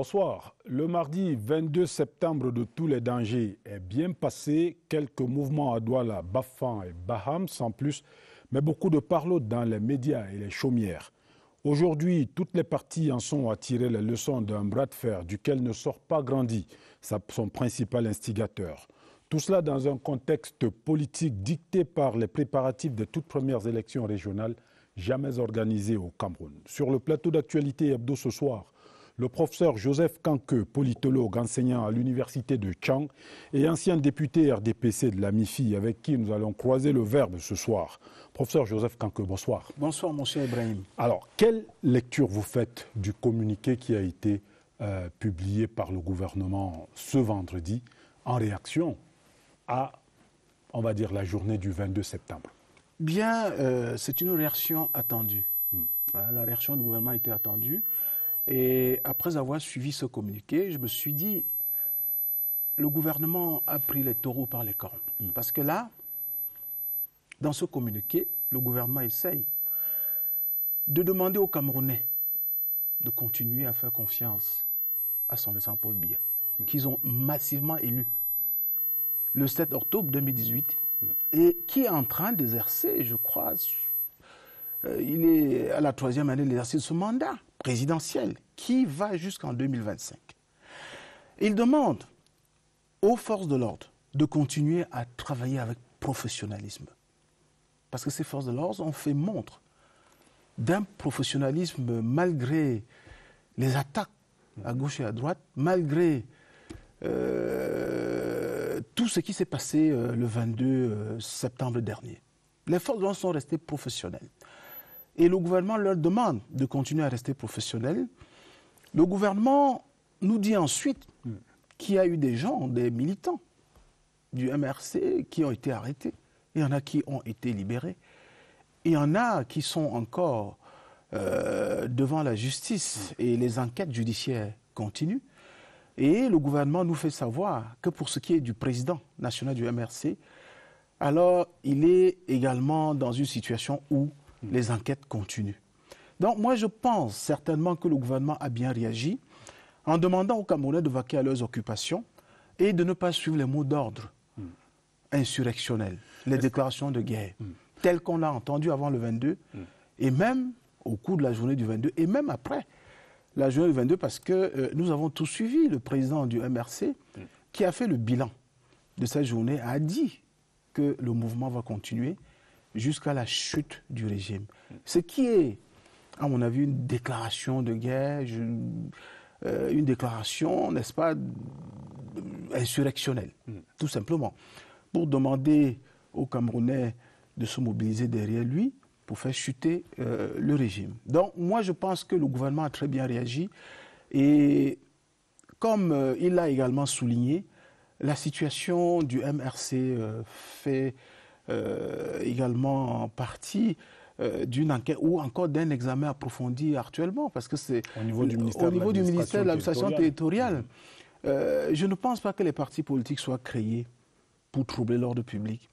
Bonsoir. Le mardi 22 septembre de tous les dangers est bien passé. Quelques mouvements à Douala, Bafan et Baham sans plus, mais beaucoup de parlots dans les médias et les chaumières. Aujourd'hui, toutes les parties en sont à tirer les leçons d'un bras de fer duquel ne sort pas grandi son principal instigateur. Tout cela dans un contexte politique dicté par les préparatifs des toutes premières élections régionales jamais organisées au Cameroun. Sur le plateau d'actualité hebdo ce soir, le professeur Joseph Kanke, politologue enseignant à l'université de Tchang et ancien député RDPC de la MIFI, avec qui nous allons croiser le verbe ce soir. Professeur Joseph Kanke, bonsoir. Bonsoir, monsieur Ibrahim. Alors, quelle lecture vous faites du communiqué qui a été publié par le gouvernement ce vendredi en réaction à, on va dire, la journée du 22 septembre? Bien, c'est une réaction attendue. La réaction du gouvernement était attendue. Et après avoir suivi ce communiqué, je me suis dit, le gouvernement a pris les taureaux par les cornes. Parce que là, dans ce communiqué, le gouvernement essaye de demander aux Camerounais de continuer à faire confiance à son excellence Paul Biya, qu'ils ont massivement élu le 7 octobre 2018, et qui est en train d'exercer, je crois, il est à la 3e année de l'exercice de ce mandat présidentiel qui va jusqu'en 2025. Il demande aux forces de l'ordre de continuer à travailler avec professionnalisme. Parce que ces forces de l'ordre ont fait montre d'un professionnalisme malgré les attaques à gauche et à droite, malgré tout ce qui s'est passé le 22 septembre dernier. Les forces de l'ordre sont restées professionnelles. Et le gouvernement leur demande de continuer à rester professionnels. Le gouvernement nous dit ensuite qu'il y a eu des gens, des militants du MRC qui ont été arrêtés. Il y en a qui ont été libérés. Il y en a qui sont encore devant la justice et les enquêtes judiciaires continuent. Et le gouvernement nous fait savoir que pour ce qui est du président national du MRC, alors il est également dans une situation où les enquêtes continuent. Donc moi je pense certainement que le gouvernement a bien réagi en demandant aux Camerounais de vaquer à leurs occupations et de ne pas suivre les mots d'ordre insurrectionnels, les déclarations de guerre, telles qu'on l'a entendu avant le 22, et même au cours de la journée du 22, et même après la journée du 22, parce que nous avons tous suivi le président du MRC qui a fait le bilan de cette journée, a dit que le mouvement va continuer jusqu'à la chute du régime. Ce qui est, à mon avis, une déclaration de guerre, une déclaration, n'est-ce pas, insurrectionnelle, tout simplement, pour demander aux Camerounais de se mobiliser derrière lui pour faire chuter le régime. Donc, moi, je pense que le gouvernement a très bien réagi et, comme il l'a également souligné, la situation du MRC fait également partie d'une enquête ou encore d'un examen approfondi actuellement, parce que c'est au niveau du ministère de l'administration territoriale. Je ne pense pas que les partis politiques soient créés pour troubler l'ordre public,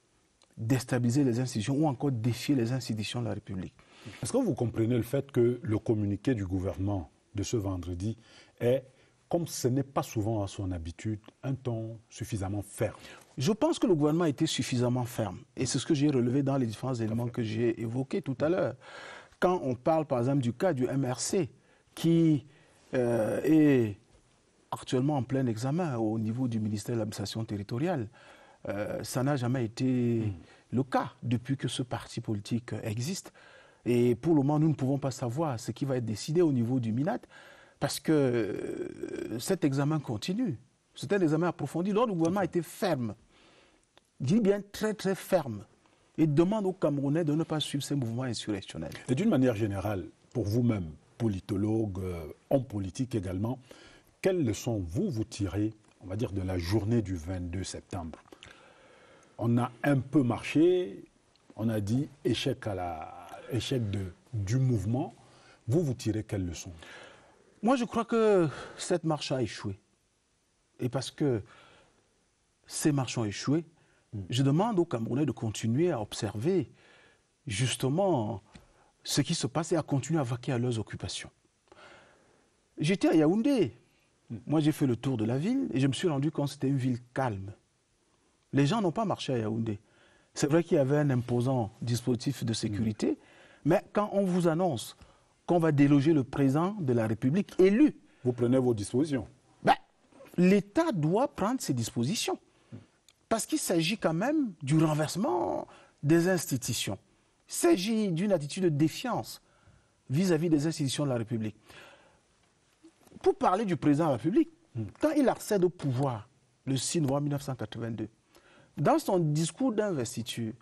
déstabiliser les institutions ou encore défier les institutions de la République. Est-ce que vous comprenez le fait que le communiqué du gouvernement de ce vendredi est, comme ce n'est pas souvent à son habitude, un ton suffisamment ferme? Je pense que le gouvernement a été suffisamment ferme. Et c'est ce que j'ai relevé dans les différents éléments que j'ai évoqués tout à l'heure. Quand on parle, par exemple, du cas du MRC, qui est actuellement en plein examen au niveau du ministère de l'administration territoriale, ça n'a jamais été le cas depuis que ce parti politique existe. Et pour le moment, nous ne pouvons pas savoir ce qui va être décidé au niveau du MINAT, parce que cet examen continue. C'est un examen approfondi. Le gouvernement a été ferme. Je dis bien très très ferme. Et demande aux Camerounais de ne pas suivre ces mouvements insurrectionnels. Et d'une manière générale, pour vous-même, politologue, homme politique également, quelles leçons vous tirez, on va dire, de la journée du 22 septembre? On a un peu marché, on a dit échec du mouvement. Vous tirez quelles leçons? Moi, je crois que cette marche a échoué. Et parce que ces marches ont échoué, je demande aux Camerounais de continuer à observer justement ce qui se passe et à continuer à vaquer à leurs occupations. J'étais à Yaoundé Moi, j'ai fait le tour de la ville et je me suis rendu compte que c'était une ville calme. Les gens n'ont pas marché à Yaoundé. C'est vrai qu'il y avait un imposant dispositif de sécurité, mais quand on vous annonce qu'on va déloger le président de la République élu, vous prenez vos dispositions. Ben, l'État doit prendre ses dispositions. Parce qu'il s'agit quand même du renversement des institutions. Il s'agit d'une attitude de défiance vis-à-vis des institutions de la République. Pour parler du président de la République, quand il accède au pouvoir, le 6 novembre 1982, dans son discours d'investiture,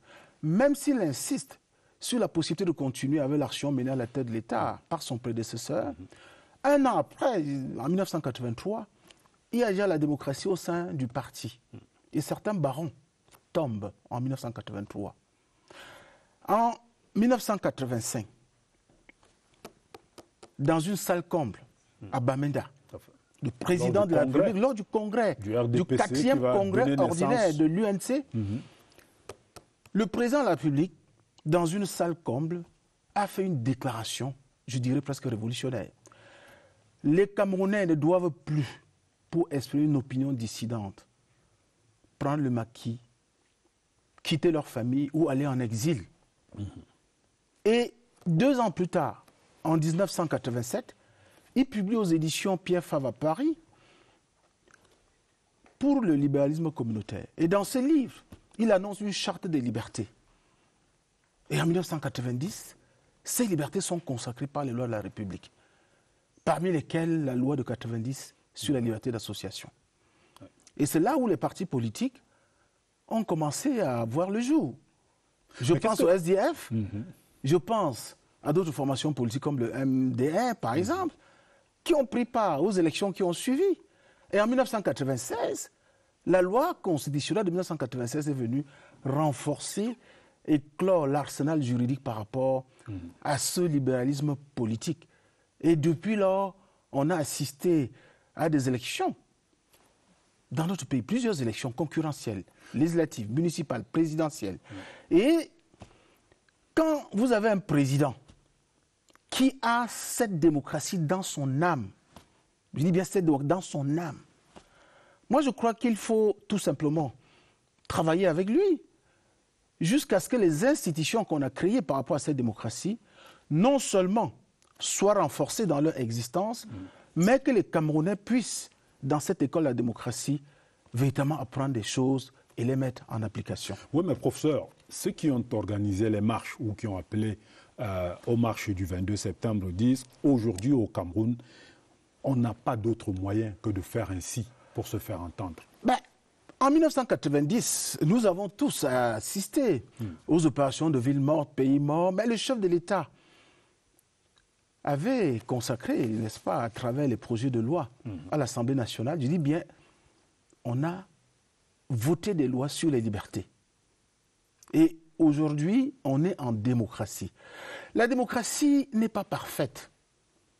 même s'il insiste sur la possibilité de continuer avec l'action menée à la tête de l'État par son prédécesseur, un an après, en 1983, il y a déjà la démocratie au sein du parti. Et certains barons tombent en 1983. En 1985, dans une salle comble à Bamenda, le président de la République, lors du congrès, du 4e congrès ordinaire de l'UNC, le président de la République, dans une salle comble, a fait une déclaration, je dirais presque révolutionnaire. Les Camerounais ne doivent plus, pour exprimer une opinion dissidente, prendre le maquis, quitter leur famille ou aller en exil. Et 2 ans plus tard, en 1987, il publie aux éditions Pierre Fabre à Paris pour le libéralisme communautaire. Et dans ce livre, il annonce une charte des libertés. Et en 1990, ces libertés sont consacrées par les lois de la République, parmi lesquelles la loi de 90 sur la liberté d'association. Et c'est là où les partis politiques ont commencé à voir le jour. Je pense au SDF, je pense à d'autres formations politiques comme le MDR, par exemple, qui ont pris part aux élections qui ont suivi. Et en 1996, la loi constitutionnelle de 1996 est venue renforcer et clore l'arsenal juridique par rapport à ce libéralisme politique. Et depuis lors, on a assisté à des élections dans notre pays, plusieurs élections concurrentielles, législatives, municipales, présidentielles. Et quand vous avez un président qui a cette démocratie dans son âme, je dis bien cette démocratie dans son âme, moi je crois qu'il faut tout simplement travailler avec lui jusqu'à ce que les institutions qu'on a créées par rapport à cette démocratie non seulement soient renforcées dans leur existence, mais que les Camerounais puissent, dans cette école de la démocratie, véritablement apprendre des choses et les mettre en application. Oui, mais professeur, ceux qui ont organisé les marches ou qui ont appelé aux marches du 22 septembre disent aujourd'hui au Cameroun, on n'a pas d'autre moyen que de faire ainsi pour se faire entendre. Ben, en 1990, nous avons tous assisté aux opérations de ville morte, pays mort, mais le chef de l'État avait consacré, n'est-ce pas, à travers les projets de loi à l'Assemblée nationale, je dis bien, on a voté des lois sur les libertés. Et aujourd'hui, on est en démocratie. La démocratie n'est pas parfaite.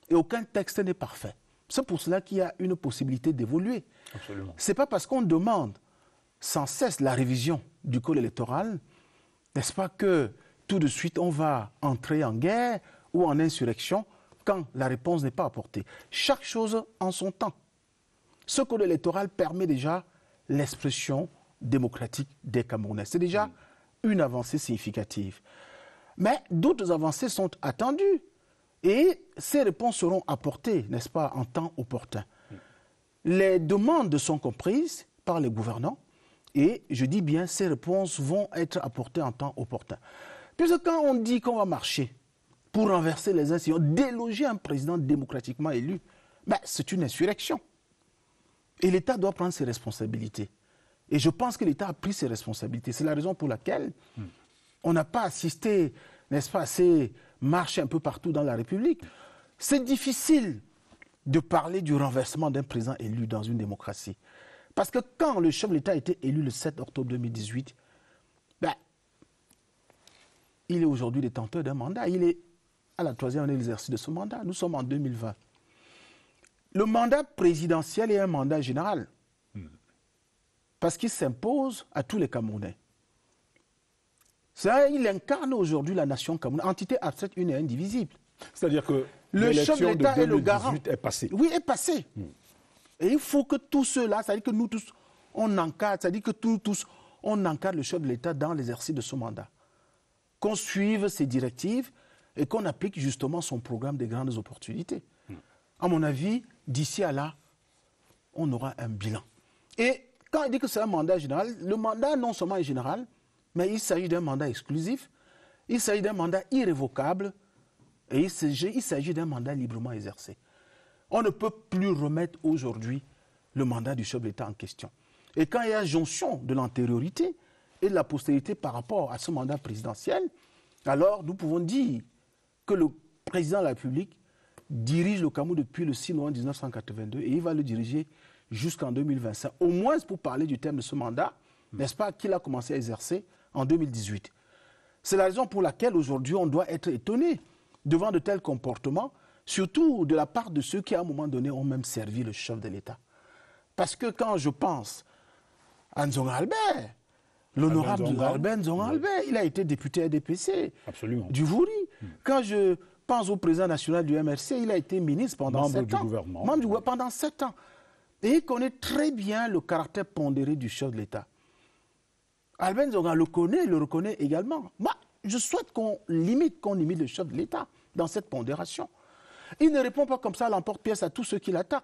Et aucun texte n'est parfait. C'est pour cela qu'il y a une possibilité d'évoluer. Absolument. Ce n'est pas parce qu'on demande sans cesse la révision du code électoral, n'est-ce pas, que tout de suite on va entrer en guerre ou en insurrection quand la réponse n'est pas apportée. Chaque chose en son temps. Ce code électoral permet déjà l'expression démocratique des Camerounais. C'est déjà une avancée significative. Mais d'autres avancées sont attendues et ces réponses seront apportées, n'est-ce pas, en temps opportun. Les demandes sont comprises par les gouvernants et je dis bien, ces réponses vont être apportées en temps opportun. Puisque quand on dit qu'on va marcher pour renverser les institutions, déloger un président démocratiquement élu, ben, c'est une insurrection. Et l'État doit prendre ses responsabilités. Et je pense que l'État a pris ses responsabilités. C'est la raison pour laquelle on n'a pas assisté, n'est-ce pas, à ces marches un peu partout dans la République. C'est difficile de parler du renversement d'un président élu dans une démocratie. Parce que quand le chef de l'État a été élu le 7 octobre 2018, ben, il est aujourd'hui détenteur d'un mandat. Il est à la 3e année d'exercice de ce mandat. Nous sommes en 2020. Le mandat présidentiel est un mandat général. Parce qu'il s'impose à tous les Camerounais. Il incarne aujourd'hui la nation camerounaise, entité abstraite, une et indivisible. C'est-à-dire que le chef de l'État est le garant. est passée. Oui, est passé. Et il faut que tous ceux-là, c'est-à-dire que nous tous, on encadre, c'est-à-dire que tous, on encadre le chef de l'État dans l'exercice de ce mandat. Qu'on suive ses directives et qu'on applique justement son programme des grandes opportunités. À mon avis, d'ici à là, on aura un bilan. Et quand on dit que c'est un mandat général, le mandat non seulement est général, mais il s'agit d'un mandat exclusif, il s'agit d'un mandat irrévocable et il s'agit d'un mandat librement exercé. On ne peut plus remettre aujourd'hui le mandat du chef de l'État en question. Et quand il y a jonction de l'antériorité et de la postérité par rapport à ce mandat présidentiel, alors nous pouvons dire que le président de la République dirige le Cameroun depuis le 6 novembre 1982 et il va le diriger jusqu'en 2025. Au moins pour parler du terme de ce mandat, n'est-ce pas, qu'il a commencé à exercer en 2018. C'est la raison pour laquelle aujourd'hui on doit être étonné devant de tels comportements, surtout de la part de ceux qui à un moment donné ont même servi le chef de l'État. Parce que quand je pense à Nzonga Albert, l'honorable Albert Nzonga Albert, il a été député RDPC du Vouri. Quand je pense au président national du MRC, il a été ministre pendant 7 ans. Membre du gouvernement pendant 7 ans. Et il connaît très bien le caractère pondéré du chef de l'État. Albert Nzonga le connaît, le reconnaît également. Moi, je souhaite qu'on limite le chef de l'État dans cette pondération. Il ne répond pas comme ça à l'emporte-pièce à tous ceux qui l'attaquent.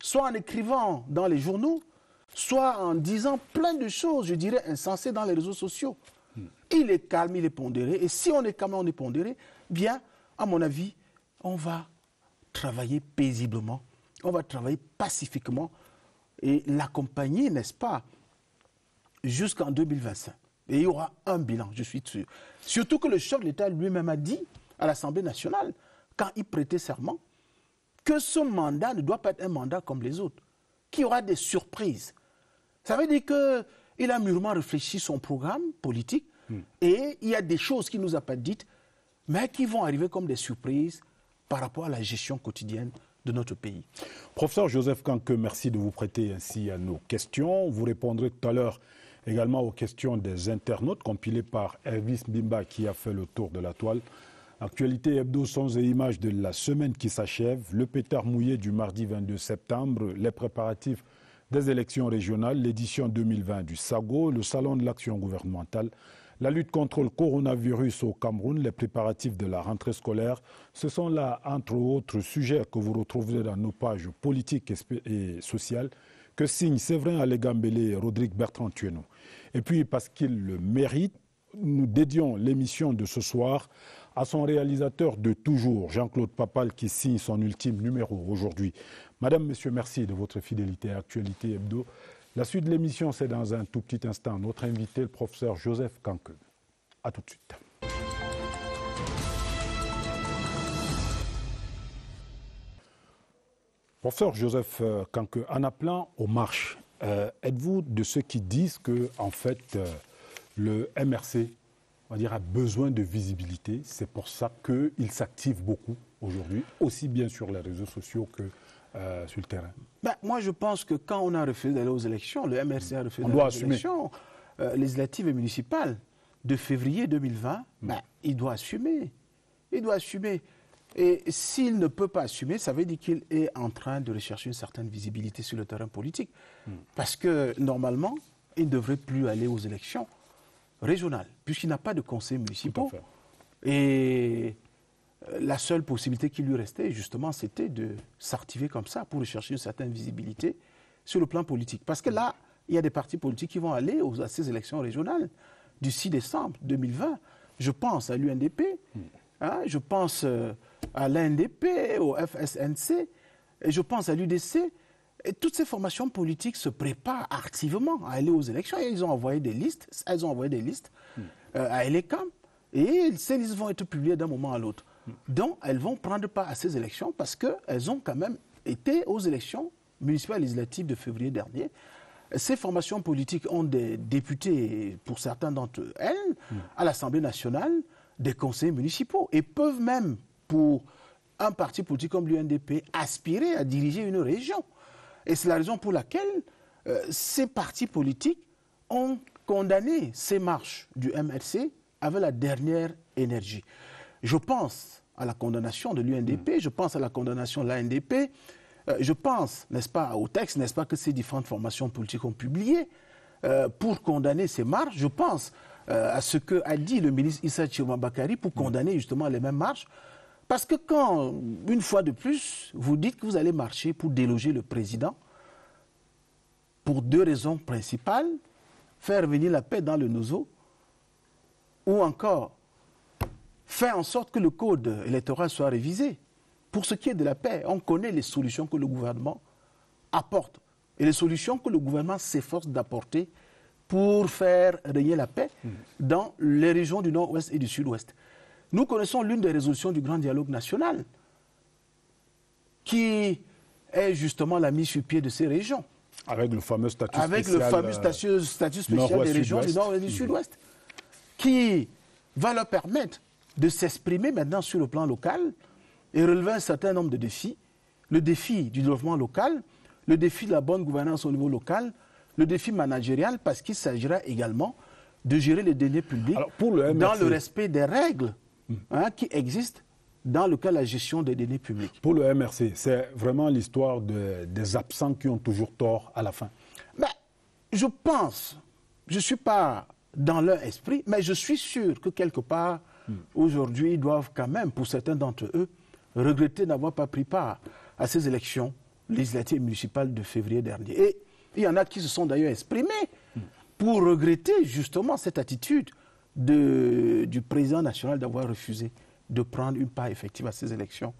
Soit en écrivant dans les journaux, soit en disant plein de choses, je dirais, insensées dans les réseaux sociaux. Il est calme, il est pondéré. Et si on est calme, on est pondéré, bien, à mon avis, on va travailler paisiblement, on va travailler pacifiquement et l'accompagner, n'est-ce pas, jusqu'en 2025. Et il y aura un bilan, je suis sûr. Surtout que le chef de l'État lui-même a dit à l'Assemblée nationale, quand il prêtait serment, que ce mandat ne doit pas être un mandat comme les autres, qu'il y aura des surprises. Ça veut dire qu'il a mûrement réfléchi son programme politique et il y a des choses qu'il ne nous a pas dites, mais qui vont arriver comme des surprises par rapport à la gestion quotidienne de notre pays. Professeur Joseph Kanke, merci de vous prêter ainsi à nos questions. Vous répondrez tout à l'heure également aux questions des internautes compilées par Elvis Mbimba qui a fait le tour de la toile. Actualité hebdo, sons et images de la semaine qui s'achève, le pétard mouillé du mardi 22 septembre, les préparatifs des élections régionales, l'édition 2020 du SAGO, le salon de l'action gouvernementale, la lutte contre le coronavirus au Cameroun, les préparatifs de la rentrée scolaire. Ce sont là, entre autres sujets que vous retrouverez dans nos pages politiques et sociales que signent Séverin Alégambélé et Rodrigue Bertrand-Tueno. Et puis, parce qu'ils le méritent, nous dédions l'émission de ce soir à son réalisateur de toujours, Jean-Claude Papal, qui signe son ultime numéro aujourd'hui. Madame, Monsieur, merci de votre fidélité à Actualité Hebdo. La suite de l'émission, c'est dans un tout petit instant. Notre invité, le professeur Joseph Kanke. A tout de suite. Professeur Joseph Kanke, en appelant aux marches, êtes-vous de ceux qui disent que, en fait, le MRC, on va dire, a besoin de visibilité? C'est pour ça qu'il s'active beaucoup aujourd'hui, aussi bien sur les réseaux sociaux que sur le terrain. Moi, je pense que quand on a refusé d'aller aux élections, le MRC a refusé d'aller aux élections législatives et municipales de février 2020, il doit assumer. Il doit assumer. Et s'il ne peut pas assumer, ça veut dire qu'il est en train de rechercher une certaine visibilité sur le terrain politique. Parce que, normalement, il ne devrait plus aller aux élections régionales, puisqu'il n'a pas de conseils municipaux. Et la seule possibilité qui lui restait, justement, c'était de s'activer comme ça pour rechercher une certaine visibilité sur le plan politique. Parce que là, il y a des partis politiques qui vont aller à ces élections régionales du 6 décembre 2020. Je pense à l'UNDP, je pense à l'ANDP, au FSNC, et je pense à l'UDC. Et toutes ces formations politiques se préparent activement à aller aux élections. Et ils ont envoyé des listes, elles ont envoyé des listes à Elecam. Et ces listes vont être publiées d'un moment à l'autre. Donc, elles vont prendre part à ces élections parce qu'elles ont quand même été aux élections municipales et législatives de février dernier. Ces formations politiques ont des députés, pour certains d'entre elles, à l'Assemblée nationale, des conseillers municipaux et peuvent même, pour un parti politique comme l'UNDP, aspirer à diriger une région. Et c'est la raison pour laquelle ces partis politiques ont condamné ces marches du MRC avec la dernière énergie. Je pense à la condamnation de l'UNDP, je pense à la condamnation de l'ANDP, je pense, n'est-ce pas, au texte, n'est-ce pas, que ces différentes formations politiques ont publié pour condamner ces marches. Je pense à ce qu'a dit le ministre Issa Chiroma Bakary pour condamner justement les mêmes marches. Parce que quand, une fois de plus, vous dites que vous allez marcher pour déloger le président, pour deux raisons principales, faire venir la paix dans le Nozo, ou encore faire en sorte que le code électoral soit révisé. Pour ce qui est de la paix, on connaît les solutions que le gouvernement apporte et les solutions que le gouvernement s'efforce d'apporter pour faire régner la paix dans les régions du Nord-Ouest et du Sud-Ouest. Nous connaissons l'une des résolutions du Grand Dialogue national qui est justement la mise sur pied de ces régions. Avec le fameux statut spécial. Avec le fameux statut spécial des régions du Nord et du Sud-Ouest, qui va leur permettre de s'exprimer maintenant sur le plan local et relever un certain nombre de défis. Le défi du développement local, le défi de la bonne gouvernance au niveau local, le défi managérial, parce qu'il s'agira également de gérer les deniers publics dans le respect des règles qui existent dans le cas de la gestion des deniers publics. Pour le MRC, c'est vraiment l'histoire des absents qui ont toujours tort à la fin. Ben, je pense, je ne suis pas dans leur esprit, mais je suis sûr que quelque part, aujourd'hui, ils doivent quand même, pour certains d'entre eux, regretter d'avoir pas pris part à ces élections législatives et municipales de février dernier. Et il y en a qui se sont d'ailleurs exprimés pour regretter justement cette attitude du président national d'avoir refusé de prendre une part effective à ces élections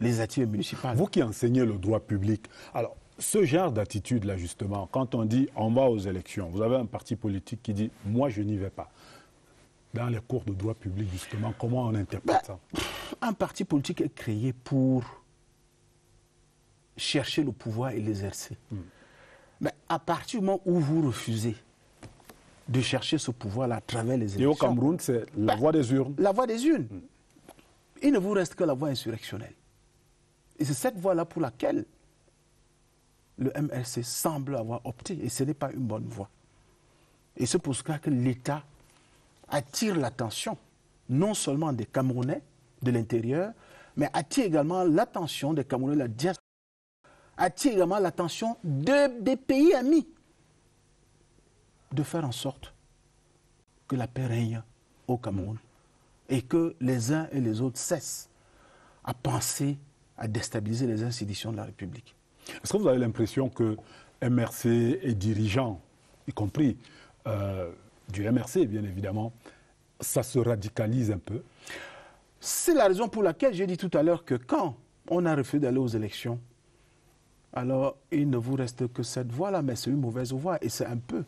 législatives et municipales. Vous qui enseignez le droit public, alors ce genre d'attitude-là justement, quand on dit on va aux élections, vous avez un parti politique qui dit moi je n'y vais pas. Dans les cours de droit public justement, comment on interprète ça? Un parti politique est créé pour chercher le pouvoir et l'exercer. Mais à partir du moment où vous refusez de chercher ce pouvoir-là à travers les élections... Et au Cameroun, c'est la voie des urnes. La voie des urnes. Il ne vous reste que la voie insurrectionnelle. Et c'est cette voie-là pour laquelle le MRC semble avoir opté. Et ce n'est pas une bonne voie. Et c'est pour cela que l'État attire l'attention, non seulement des Camerounais de l'intérieur, mais attire également l'attention des Camerounais de la diaspora, attire également l'attention des pays amis, de faire en sorte que la paix règne au Cameroun et que les uns et les autres cessent à penser à déstabiliser les institutions de la République. Est-ce que vous avez l'impression que MRC et dirigeants, y compris du MRC bien évidemment, ça se radicalise un peu? C'est la raison pour laquelle j'ai dit tout à l'heure que quand on a refusé d'aller aux élections, alors il ne vous reste que cette voie-là, mais c'est une mauvaise voie et c'est un peu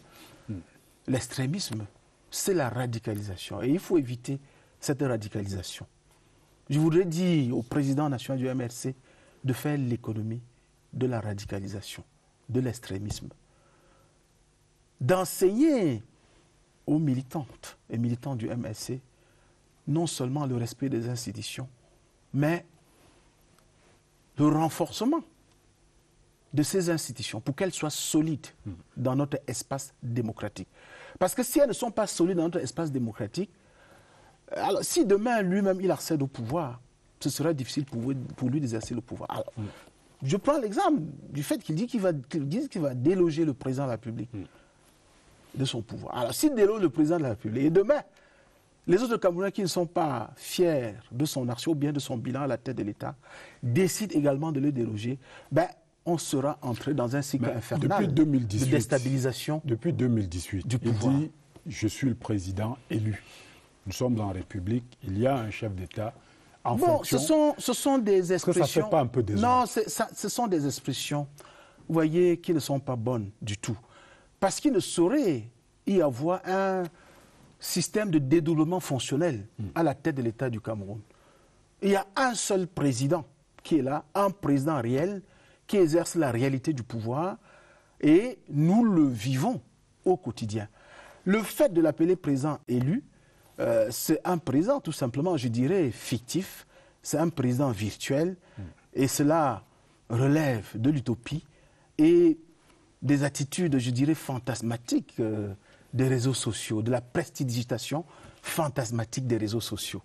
l'extrémisme, c'est la radicalisation. Et il faut éviter cette radicalisation. Je voudrais dire au président national du MRC de faire l'économie de la radicalisation, de l'extrémisme. D'enseigner aux militantes et militants du MRC non seulement le respect des institutions, mais le renforcement de ces institutions pour qu'elles soient solides dans notre espace démocratique. Parce que si elles ne sont pas solides dans notre espace démocratique, alors si demain lui-même il accède au pouvoir, ce sera difficile pour lui d'exercer le pouvoir. Alors, je prends l'exemple du fait qu'il dit qu'il va déloger le président de la République de son pouvoir. Alors s'il déloge le président de la République, et demain, les autres Camerounais qui ne sont pas fiers de son action ou bien de son bilan à la tête de l'État décident également de le déloger, ben, on sera entré dans un cycle infernal de déstabilisation. Depuis 2018, du pouvoir. Il dit « Je suis le président élu. Nous sommes en République, il y a un chef d'État en fonction... » ce sont des expressions... Est-ce que ça ne fait pas un peu désolant? Non, ce sont des expressions, vous voyez, qui ne sont pas bonnes du tout. Parce qu'il ne saurait y avoir un système de dédoublement fonctionnel à la tête de l'État du Cameroun. Il y a un seul président qui est là, un président réel, qui exerce la réalité du pouvoir, et nous le vivons au quotidien. Le fait de l'appeler président élu, c'est un président tout simplement, je dirais, fictif, c'est un président virtuel, et cela relève de l'utopie et des attitudes, je dirais, fantasmatiques des réseaux sociaux, de la prestidigitation fantasmatique des réseaux sociaux.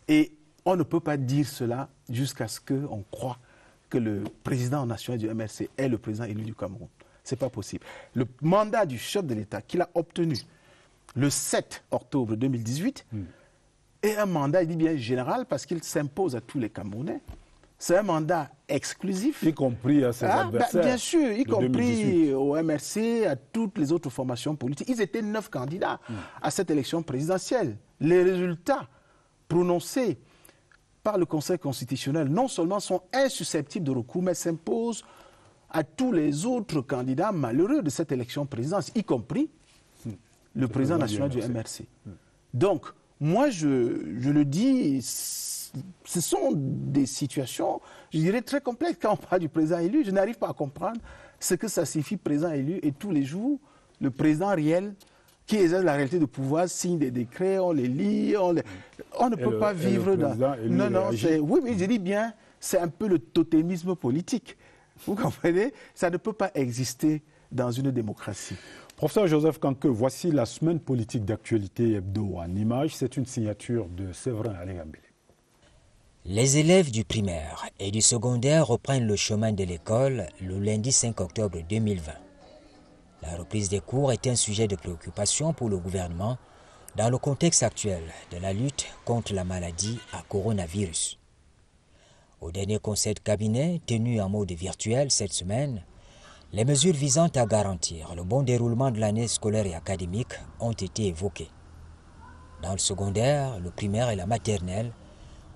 Et on ne peut pas dire cela jusqu'à ce qu'on croit que le président national du MRC est le président élu du Cameroun. Ce n'est pas possible. Le mandat du chef de l'État qu'il a obtenu le 7 octobre 2018 est un mandat, il dit bien général, parce qu'il s'impose à tous les Camerounais. C'est un mandat exclusif. Y compris à ses adversaires. Bien sûr, y compris au MRC, à toutes les autres formations politiques. Ils étaient 9 candidats à cette élection présidentielle. Les résultats prononcés par le Conseil constitutionnel non seulement sont insusceptibles de recours, mais s'imposent à tous les autres candidats malheureux de cette élection présidentielle, y compris le président national du MRC. Donc, moi, je le dis, ce sont des situations, je dirais, très complexes. Quand on parle du président élu, je n'arrive pas à comprendre ce que ça signifie président élu. Et tous les jours, le président réel, qui exerce la réalité de pouvoir, signe des décrets, on les lit, on ne peut pas vivre dans... Non, oui, mais je dis bien, c'est un peu le totémisme politique. Vous comprenez? Ça ne peut pas exister dans une démocratie. Professeur Joseph Kanke, voici la semaine politique d'actualité hebdo en images. C'est une signature de Séverin Alengambele. Les élèves du primaire et du secondaire reprennent le chemin de l'école le lundi 5 octobre 2020. La reprise des cours est un sujet de préoccupation pour le gouvernement dans le contexte actuel de la lutte contre la maladie à coronavirus. Au dernier conseil de cabinet tenu en mode virtuel cette semaine, les mesures visant à garantir le bon déroulement de l'année scolaire et académique ont été évoquées. Dans le secondaire, le primaire et la maternelle,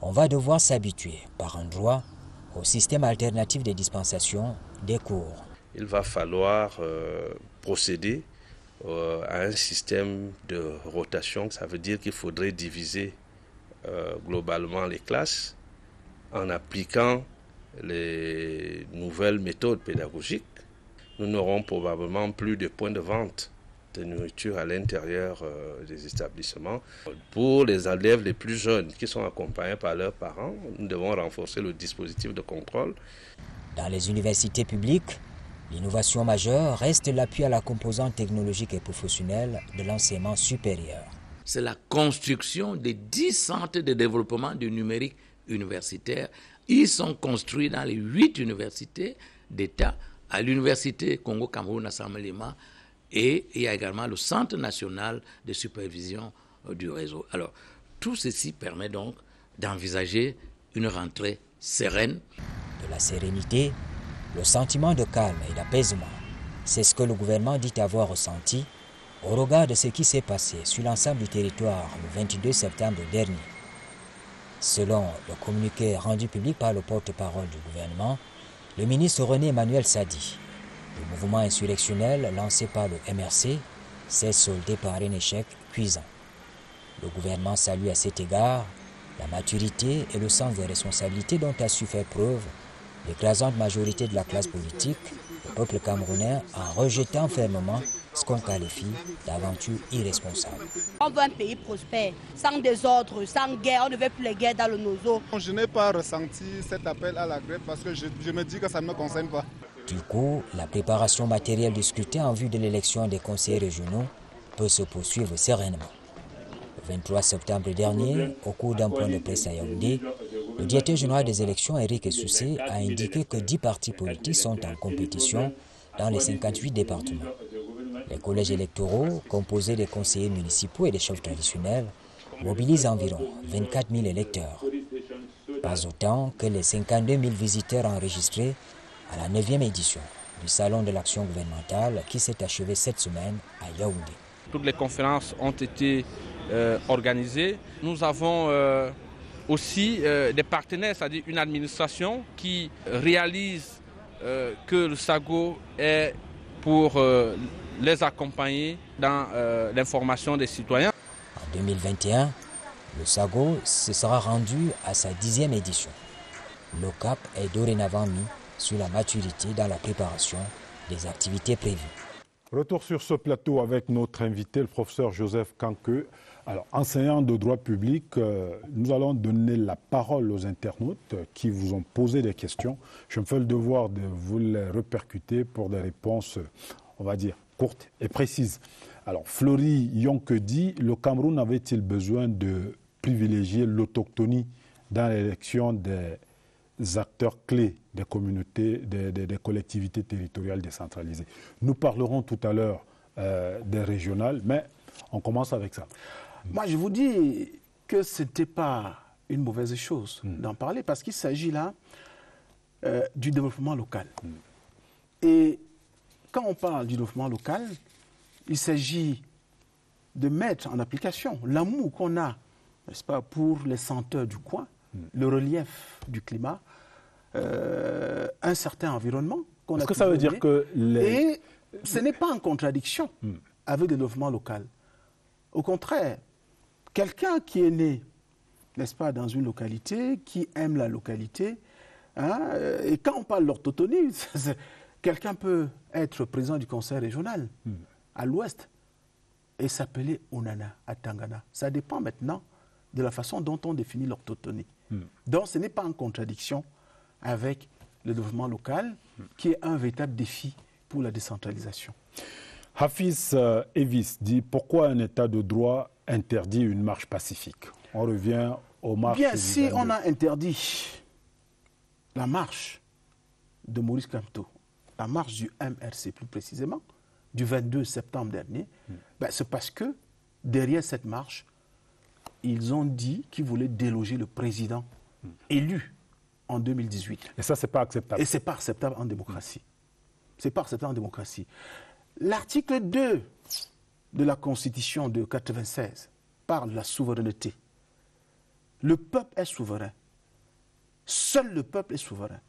on va devoir s'habituer par endroits au système alternatif de dispensation des cours. Il va falloir procéder à un système de rotation. Ça veut dire qu'il faudrait diviser globalement les classes en appliquant les nouvelles méthodes pédagogiques. Nous n'aurons probablement plus de points de vente de nourriture à l'intérieur des établissements. Pour les élèves les plus jeunes qui sont accompagnés par leurs parents, nous devons renforcer le dispositif de contrôle. Dans les universités publiques, l'innovation majeure reste l'appui à la composante technologique et professionnelle de l'enseignement supérieur. C'est la construction des 10 centres de développement du numérique universitaire. Ils sont construits dans les 8 universités d'État, à l'université Congo-Cameroun à Saint-Lema, et il y a également le Centre national de supervision du réseau. Alors, tout ceci permet donc d'envisager une rentrée sereine. De la sérénité, le sentiment de calme et d'apaisement, c'est ce que le gouvernement dit avoir ressenti au regard de ce qui s'est passé sur l'ensemble du territoire le 22 septembre dernier. Selon le communiqué rendu public par le porte-parole du gouvernement, le ministre René Emmanuel Sadi, le mouvement insurrectionnel lancé par le MRC s'est soldé par un échec cuisant. Le gouvernement salue à cet égard la maturité et le sens des responsabilités dont a su faire preuve l'écrasante majorité de la classe politique, le peuple camerounais, en rejetant fermement ce qu'on qualifie d'aventure irresponsable. On veut un pays prospère, sans désordre, sans guerre, on ne veut plus les guerres dans le nozo. Je n'ai pas ressenti cet appel à la grève parce que je me dis que ça ne me concerne pas. Du coup, la préparation matérielle du scrutin en vue de l'élection des conseillers régionaux peut se poursuivre sereinement. Le 23 septembre dernier, au cours d'un point de presse à Yaoundé, le directeur général des élections, Eric Essoussé, a indiqué que 10 partis politiques sont en compétition dans les 58 départements. Les collèges électoraux, composés des conseillers municipaux et des chefs traditionnels, mobilisent environ 24 000 électeurs. Pas autant que les 52 000 visiteurs enregistrés à la 9e édition du Salon de l'action gouvernementale qui s'est achevé cette semaine à Yaoundé. Toutes les conférences ont été organisées. Nous avons aussi des partenaires, c'est-à-dire une administration qui réalise que le SAGO est pour les accompagner dans l'information des citoyens. En 2021, le SAGO se sera rendu à sa 10e édition. Le cap est dorénavant mis sur la maturité dans la préparation des activités prévues. Retour sur ce plateau avec notre invité, le professeur Joseph Kanke. Alors, enseignant de droit public, nous allons donner la parole aux internautes qui vous ont posé des questions. Je me fais le devoir de vous les répercuter pour des réponses, on va dire, courtes et précises. Alors, Florie Yonke dit, le Cameroun avait-il besoin de privilégier l'autochtonie dans l'élection des acteurs clés des communautés, des collectivités territoriales décentralisées. Nous parlerons tout à l'heure des régionales, mais on commence avec ça. Moi, je vous dis que ce n'était pas une mauvaise chose d'en parler, parce qu'il s'agit là du développement local. Et quand on parle du développement local, il s'agit de mettre en application l'amour qu'on a, n'est-ce pas, pour les senteurs du coin, le relief du climat, un certain environnement qu'on a. Est-ce que ça veut dire que Et ce n'est pas en contradiction avec le développement local. Au contraire, quelqu'un qui est né, n'est-ce pas, dans une localité, qui aime la localité, hein, et quand on parle d'orthotonie, quelqu'un peut être président du conseil régional à l'ouest et s'appeler Onana à Tangana. Ça dépend maintenant de la façon dont on définit l'orthotonie. Donc ce n'est pas en contradiction avec le développement local qui est un véritable défi pour la décentralisation. Hafiz Evis dit pourquoi un état de droit interdit une marche pacifique? On revient aux marches. Bien, si on a interdit la marche de Maurice Kamto, la marche du MRC plus précisément, du 22 septembre dernier, c'est parce que derrière cette marche, ils ont dit qu'ils voulaient déloger le président élu en 2018. Et ça, c'est pas acceptable. Et c'est pas acceptable en démocratie. C'est pas acceptable en démocratie. L'article 2 de la Constitution de 1996 parle de la souveraineté. Le peuple est souverain. Seul le peuple est souverain.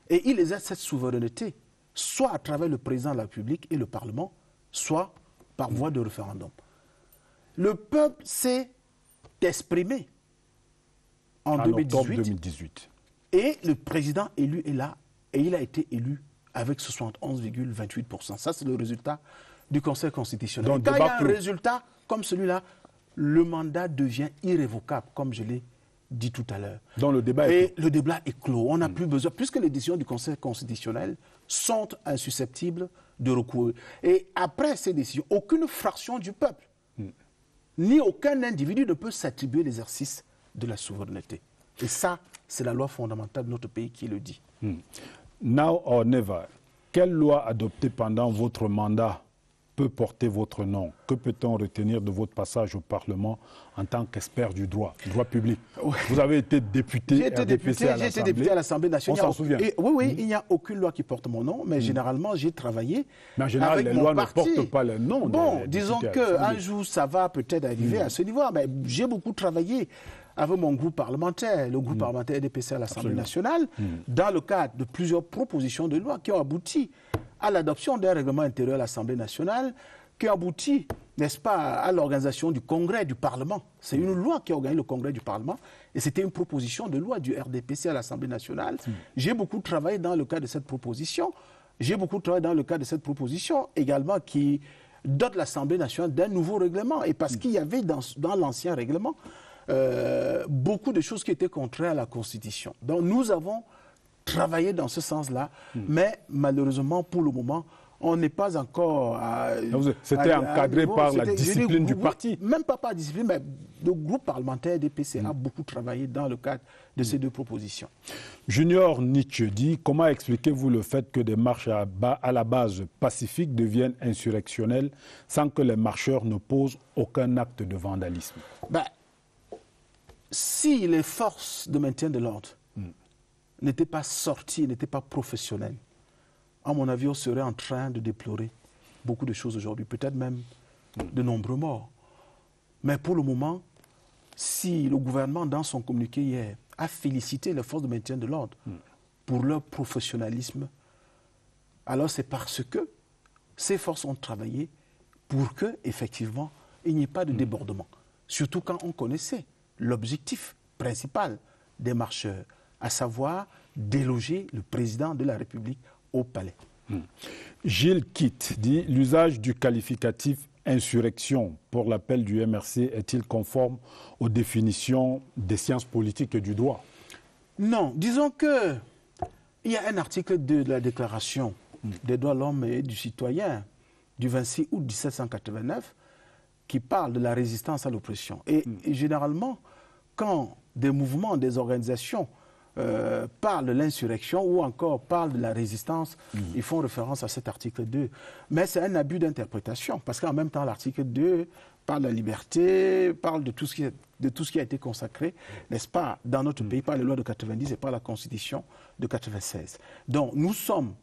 Et il exerce cette souveraineté soit à travers le président de la République et le Parlement, soit par voie de référendum. Le peuple s'est exprimé en 2018. Et le président élu est là, et il a été élu avec 71,28%. Ça, c'est le résultat du Conseil constitutionnel. Donc, quand il y a un résultat comme celui-là, le mandat devient irrévocable, comme je l'ai dit tout à l'heure. Donc le débat est clos. Le débat est clos. On n'a plus besoin, puisque les décisions du Conseil constitutionnel sont insusceptibles de recours. Et après ces décisions, aucune fraction du peuple, ni aucun individu ne peut s'attribuer l'exercice de la souveraineté. Et ça, c'est la loi fondamentale de notre pays qui le dit. Now or never, quelle loi adoptée pendant votre mandat peut porter votre nom? Que peut-on retenir de votre passage au Parlement en tant qu'expert du droit public? Vous avez été député J'ai été député à l'Assemblée nationale. On s'en souvient. Oui, il n'y a aucune loi qui porte mon nom, mais généralement, j'ai travaillé. Mais en général, les lois ne portent pas le nom. Bon, disons qu'un jour, ça va peut-être arriver à ce niveau. Mais j'ai beaucoup travaillé avec mon groupe parlementaire, le groupe parlementaire RDPC à l'Assemblée nationale, dans le cadre de plusieurs propositions de loi qui ont abouti à l'adoption d'un règlement intérieur à l'Assemblée nationale, qui aboutit, n'est-ce pas, à l'organisation du Congrès du Parlement. C'est une loi qui a organisé le Congrès du Parlement, et c'était une proposition de loi du RDPC à l'Assemblée nationale. J'ai beaucoup travaillé dans le cadre de cette proposition. J'ai beaucoup travaillé dans le cadre de cette proposition également qui dote l'Assemblée nationale d'un nouveau règlement. Et parce qu'il y avait dans l'ancien règlement beaucoup de choses qui étaient contraires à la Constitution. Donc nous avons travaillé dans ce sens-là, mais malheureusement, pour le moment, on n'est pas encore C'était encadré par la discipline du parti. Même pas par discipline, mais le groupe parlementaire DPC a beaucoup travaillé dans le cadre de ces deux propositions. Junior Nietzsche dit, comment expliquez-vous le fait que des marches à la base pacifiques deviennent insurrectionnelles sans que les marcheurs ne posent aucun acte de vandalisme? Si les forces de maintien de l'ordre n'étaient pas sorties, n'étaient pas professionnelles, à mon avis, on serait en train de déplorer beaucoup de choses aujourd'hui, peut-être même de nombreux morts. Mais pour le moment, si le gouvernement, dans son communiqué hier, a félicité les forces de maintien de l'ordre pour leur professionnalisme, alors c'est parce que ces forces ont travaillé pour que, effectivement, il n'y ait pas de débordement. Surtout quand on connaissait l'objectif principal des marcheurs, à savoir déloger le président de la République au palais. Gilles Kitt dit « L'usage du qualificatif insurrection pour l'appel du MRC est-il conforme aux définitions des sciences politiques et du droit ?» Non, disons qu'il y a un article de la Déclaration des droits de l'homme et du citoyen du 26 août 1789 qui parle de la résistance à l'oppression. Et généralement, quand des mouvements, des organisations parlent de l'insurrection ou encore parlent de la résistance, ils font référence à cet article 2. Mais c'est un abus d'interprétation, parce qu'en même temps, l'article 2 parle de la liberté, parle de tout ce qui a été consacré, n'est-ce pas, dans notre pays, par les lois de 90 et par la Constitution de 96. Donc, nous sommes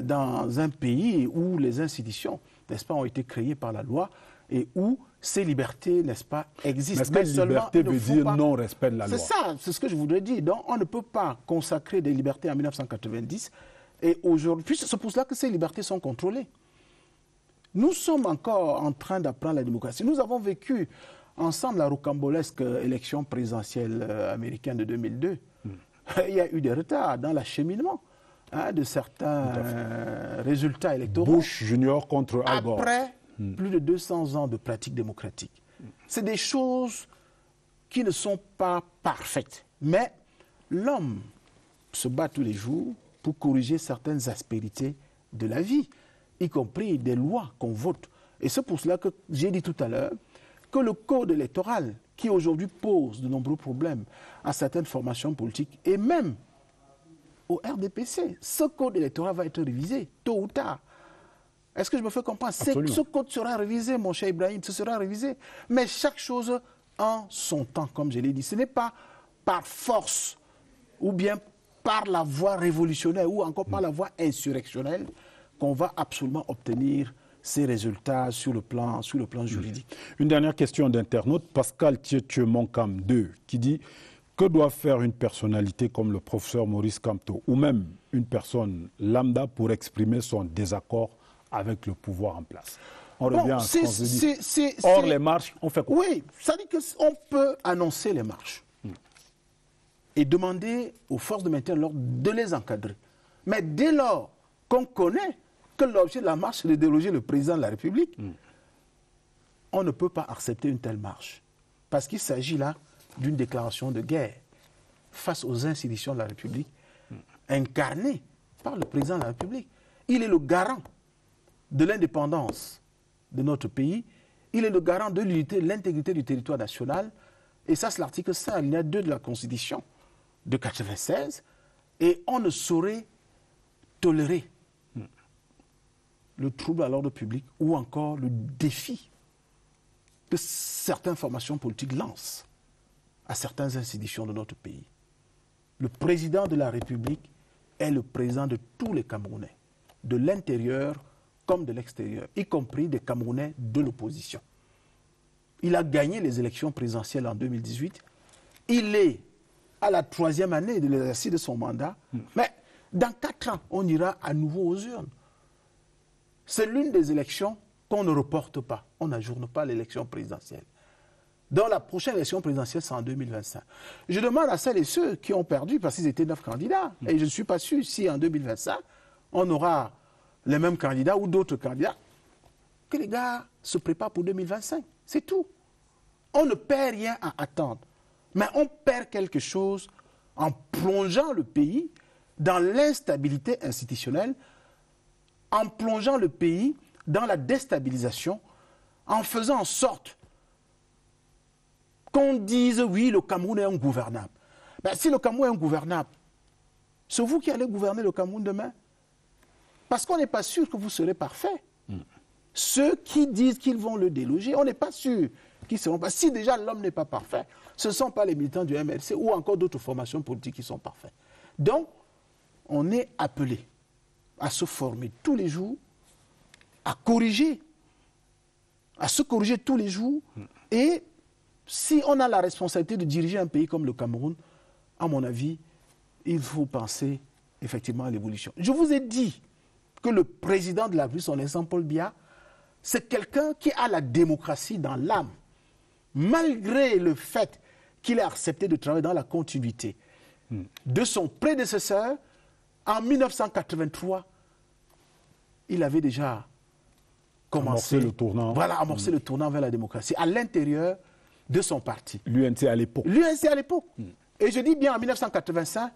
dans un pays où les institutions, n'est-ce pas, ont été créées par la loi et où ces libertés, n'est-ce pas, existent. Mais est-ce que liberté veut dire non-respect de la loi? C'est ça, c'est ce que je voudrais dire. Donc, on ne peut pas consacrer des libertés en 1990 et aujourd'hui, puis c'est pour cela que ces libertés sont contrôlées. Nous sommes encore en train d'apprendre la démocratie. Nous avons vécu ensemble la rocambolesque élection présidentielle américaine de 2002. Il y a eu des retards dans l'acheminement de certains résultats électoraux. Bush Junior contre Al Gore. Après plus de 200 ans de pratique démocratique. C'est des choses qui ne sont pas parfaites. Mais l'homme se bat tous les jours pour corriger certaines aspérités de la vie, y compris des lois qu'on vote. Et c'est pour cela que j'ai dit tout à l'heure que le code électoral, qui aujourd'hui pose de nombreux problèmes à certaines formations politiques, et même au RDPC, ce code électoral va être révisé, tôt ou tard. Est-ce que je me fais comprendre? Ce code sera révisé, mon cher Ibrahim, ce sera révisé. Mais chaque chose en son temps, comme je l'ai dit. Ce n'est pas par force ou bien par la voie révolutionnaire ou encore par la voie insurrectionnelle qu'on va absolument obtenir ces résultats sur le plan juridique. Une dernière question d'internaute, Pascal Tietue-Monkam 2, qui dit « Que doit faire une personnalité comme le professeur Maurice Kamto ou même une personne lambda pour exprimer son désaccord avec le pouvoir en place ?» On revient à ce qu'on se dit. Or, les marches, on fait quoi? Oui, ça dit qu'on peut annoncer les marches et demander aux forces de maintien de l'ordre de les encadrer. Mais dès lors qu'on connaît que l'objet de la marche, c'est de déloger le président de la République, on ne peut pas accepter une telle marche. Parce qu'il s'agit là d'une déclaration de guerre face aux institutions de la République, incarnées par le président de la République. Il est le garant de l'indépendance de notre pays, il est le garant de l'unité, de l'intégrité du territoire national, et ça c'est l'article 5, alinéa 2 de la Constitution de 96, et on ne saurait tolérer le trouble à l'ordre public ou encore le défi que certaines formations politiques lancent à certaines institutions de notre pays. Le président de la République est le président de tous les Camerounais, de l'intérieur comme de l'extérieur, y compris des Camerounais de l'opposition. Il a gagné les élections présidentielles en 2018. Il est à la 3e année de l'exercice de son mandat. Mais dans 4 ans, on ira à nouveau aux urnes. C'est l'une des élections qu'on ne reporte pas. On n'ajourne pas l'élection présidentielle. Dans la prochaine élection présidentielle, c'est en 2025. Je demande à celles et ceux qui ont perdu, parce qu'ils étaient 9 candidats, et je ne suis pas sûr si en 2025, on aura les mêmes candidats ou d'autres candidats, que les gars se préparent pour 2025. C'est tout. On ne perd rien à attendre. Mais on perd quelque chose en plongeant le pays dans l'instabilité institutionnelle, en plongeant le pays dans la déstabilisation, en faisant en sorte qu'on dise oui, le Cameroun est ingouvernable. Ben, si le Cameroun est ingouvernable, c'est vous qui allez gouverner le Cameroun demain. Parce qu'on n'est pas sûr que vous serez parfait. Ceux qui disent qu'ils vont le déloger, on n'est pas sûr qu'ils seront pas. Si déjà l'homme n'est pas parfait, ce ne sont pas les militants du MLC ou encore d'autres formations politiques qui sont parfaits. Donc, on est appelé à se former tous les jours, à se corriger tous les jours. Et si on a la responsabilité de diriger un pays comme le Cameroun, à mon avis, il faut penser effectivement à l'évolution. Je vous ai dit que le président de la République, son excellence Paul Biya, c'est quelqu'un qui a la démocratie dans l'âme, malgré le fait qu'il ait accepté de travailler dans la continuité de son prédécesseur. En 1983, il avait déjà commencé le tournant. Voilà, amorcé le tournant vers la démocratie à l'intérieur de son parti. L'UNC à l'époque. L'UNC à l'époque. Et je dis bien en 1985,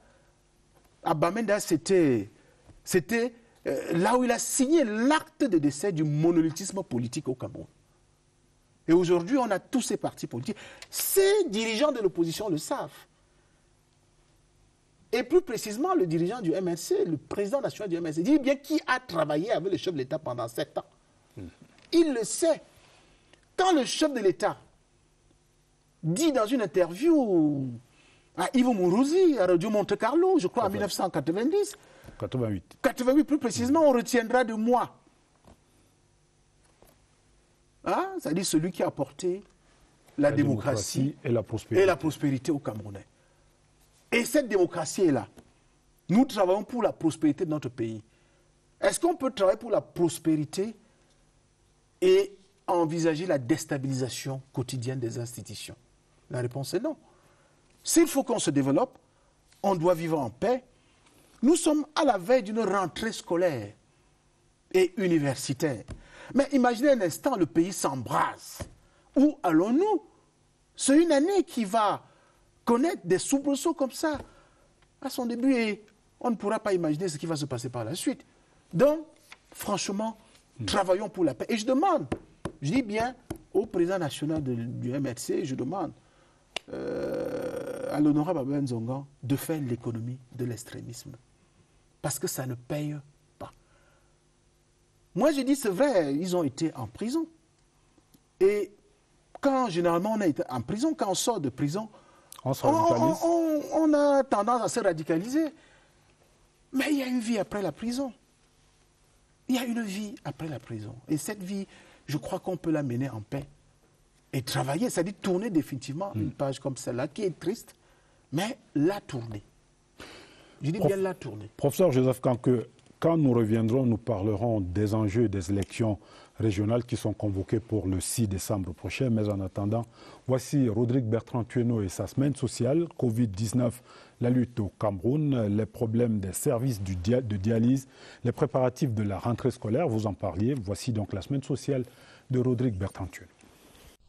à Bamenda, c'était là où il a signé l'acte de décès du monolithisme politique au Cameroun. Et aujourd'hui, on a tous ces partis politiques. Ces dirigeants de l'opposition le savent. Et plus précisément, le dirigeant du MRC, le président national du MRC, dit bien qui a travaillé avec le chef de l'État pendant 7 ans. Il le sait. Quand le chef de l'État dit dans une interview à Ivo Mourouzi, à Radio Monte Carlo, je crois en 1990, 88 plus précisément, on retiendra de moi. Hein? C'est-à-dire celui qui a apporté la démocratie et la prospérité aux Camerounais. Et cette démocratie est là. Nous travaillons pour la prospérité de notre pays. Est-ce qu'on peut travailler pour la prospérité et envisager la déstabilisation quotidienne des institutions? La réponse est non. S'il faut qu'on se développe, on doit vivre en paix. Nous sommes à la veille d'une rentrée scolaire et universitaire. Mais imaginez un instant, le pays s'embrase. Où allons-nous? C'est une année qui va connaître des soubresauts comme ça à son début et on ne pourra pas imaginer ce qui va se passer par la suite. Donc, franchement, travaillons pour la paix. Et je demande, je dis bien au président national du MRC, je demande à l'honorable Abel Nzongan de faire l'économie de l'extrémisme. Parce que ça ne paye pas. Moi, je dis, c'est vrai, ils ont été en prison. Et quand généralement on a été en prison, quand on sort de prison, on a tendance à se radicaliser. Mais il y a une vie après la prison. Il y a une vie après la prison. Et cette vie, je crois qu'on peut la mener en paix. Et travailler, c'est-à-dire tourner définitivement une page comme celle-là, qui est triste, mais la tourner. Je dis bien la tourner. Professeur Joseph Kanke, quand nous reviendrons, nous parlerons des enjeux des élections régionales qui sont convoquées pour le 6 décembre prochain. Mais en attendant, voici Rodrigue Bertrand Tueno et sa semaine sociale, Covid-19, la lutte au Cameroun, les problèmes des services de dialyse, les préparatifs de la rentrée scolaire, vous en parliez. Voici donc la semaine sociale de Rodrigue Bertrand Tueno.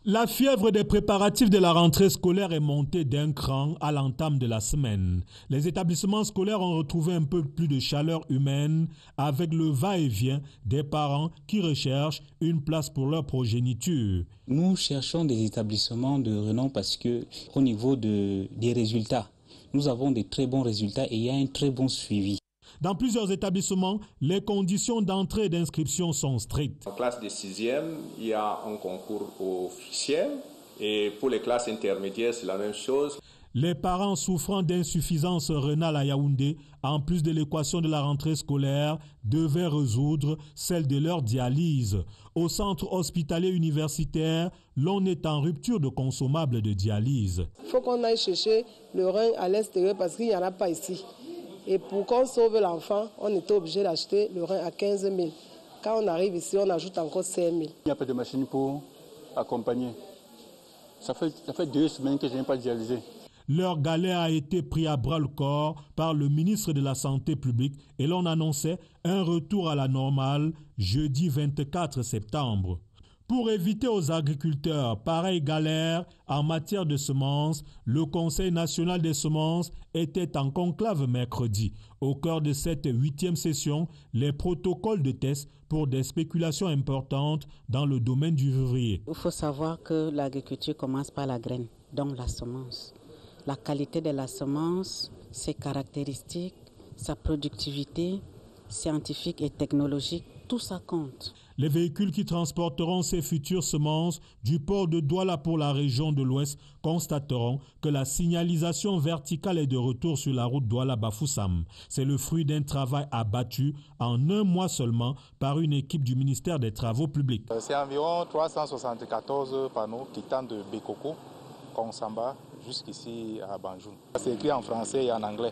La fièvre des préparatifs de la rentrée scolaire est montée d'un cran à l'entame de la semaine. Les établissements scolaires ont retrouvé un peu plus de chaleur humaine avec le va-et-vient des parents qui recherchent une place pour leur progéniture. Nous cherchons des établissements de renom parce que au niveau des résultats, nous avons des très bons résultats et il y a un très bon suivi. Dans plusieurs établissements, les conditions d'entrée et d'inscription sont strictes. En classe de 6e, il y a un concours officiel et pour les classes intermédiaires, c'est la même chose. Les parents souffrant d'insuffisance rénale à Yaoundé, en plus de l'équation de la rentrée scolaire, devaient résoudre celle de leur dialyse. Au centre hospitalier universitaire, l'on est en rupture de consommables de dialyse. Il faut qu'on aille chercher le rein à l'extérieur parce qu'il n'y en a pas ici. Et pour qu'on sauve l'enfant, on était obligé d'acheter le rein à 15 000. Quand on arrive ici, on ajoute encore 5 000. Il n'y a pas de machine pour accompagner. Ça fait 2 semaines que je n'ai pas dialysé. Leur galère a été pris à bras-le-corps par le ministre de la Santé publique et l'on annonçait un retour à la normale jeudi 24 septembre. Pour éviter aux agriculteurs pareille galère en matière de semences, le Conseil national des semences était en conclave mercredi. Au cœur de cette 8e session, les protocoles de test pour des spéculations importantes dans le domaine du vivrier. Il faut savoir que l'agriculture commence par la graine, donc la semence. La qualité de la semence, ses caractéristiques, sa productivité scientifique et technologique, tout ça compte. Les véhicules qui transporteront ces futures semences du port de Douala pour la région de l'Ouest constateront que la signalisation verticale est de retour sur la route Douala-Bafoussam. C'est le fruit d'un travail abattu en un mois seulement par une équipe du ministère des Travaux publics. C'est environ 374 panneaux quittant de Bekoko, Konsamba, jusqu'ici à Banjoun. C'est écrit en français et en anglais.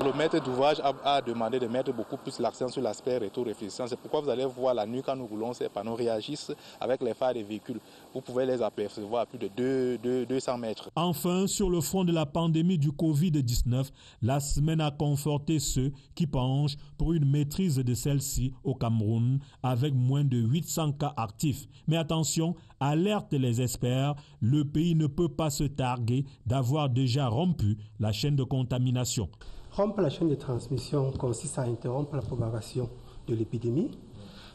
Le maître d'ouvrage a demandé de mettre beaucoup plus l'accent sur l'aspect rétro-réflexion. C'est pourquoi vous allez voir la nuit quand nous roulons, ces panneaux réagissent avec les phares des véhicules. Vous pouvez les apercevoir à plus de 200 mètres. Enfin, sur le front de la pandémie du Covid-19, la semaine a conforté ceux qui penchent pour une maîtrise de celle-ci au Cameroun avec moins de 800 cas actifs. Mais attention, alerte les experts, le pays ne peut pas se targuer d'avoir déjà rompu la chaîne de contamination. Rompre la chaîne de transmission consiste à interrompre la propagation de l'épidémie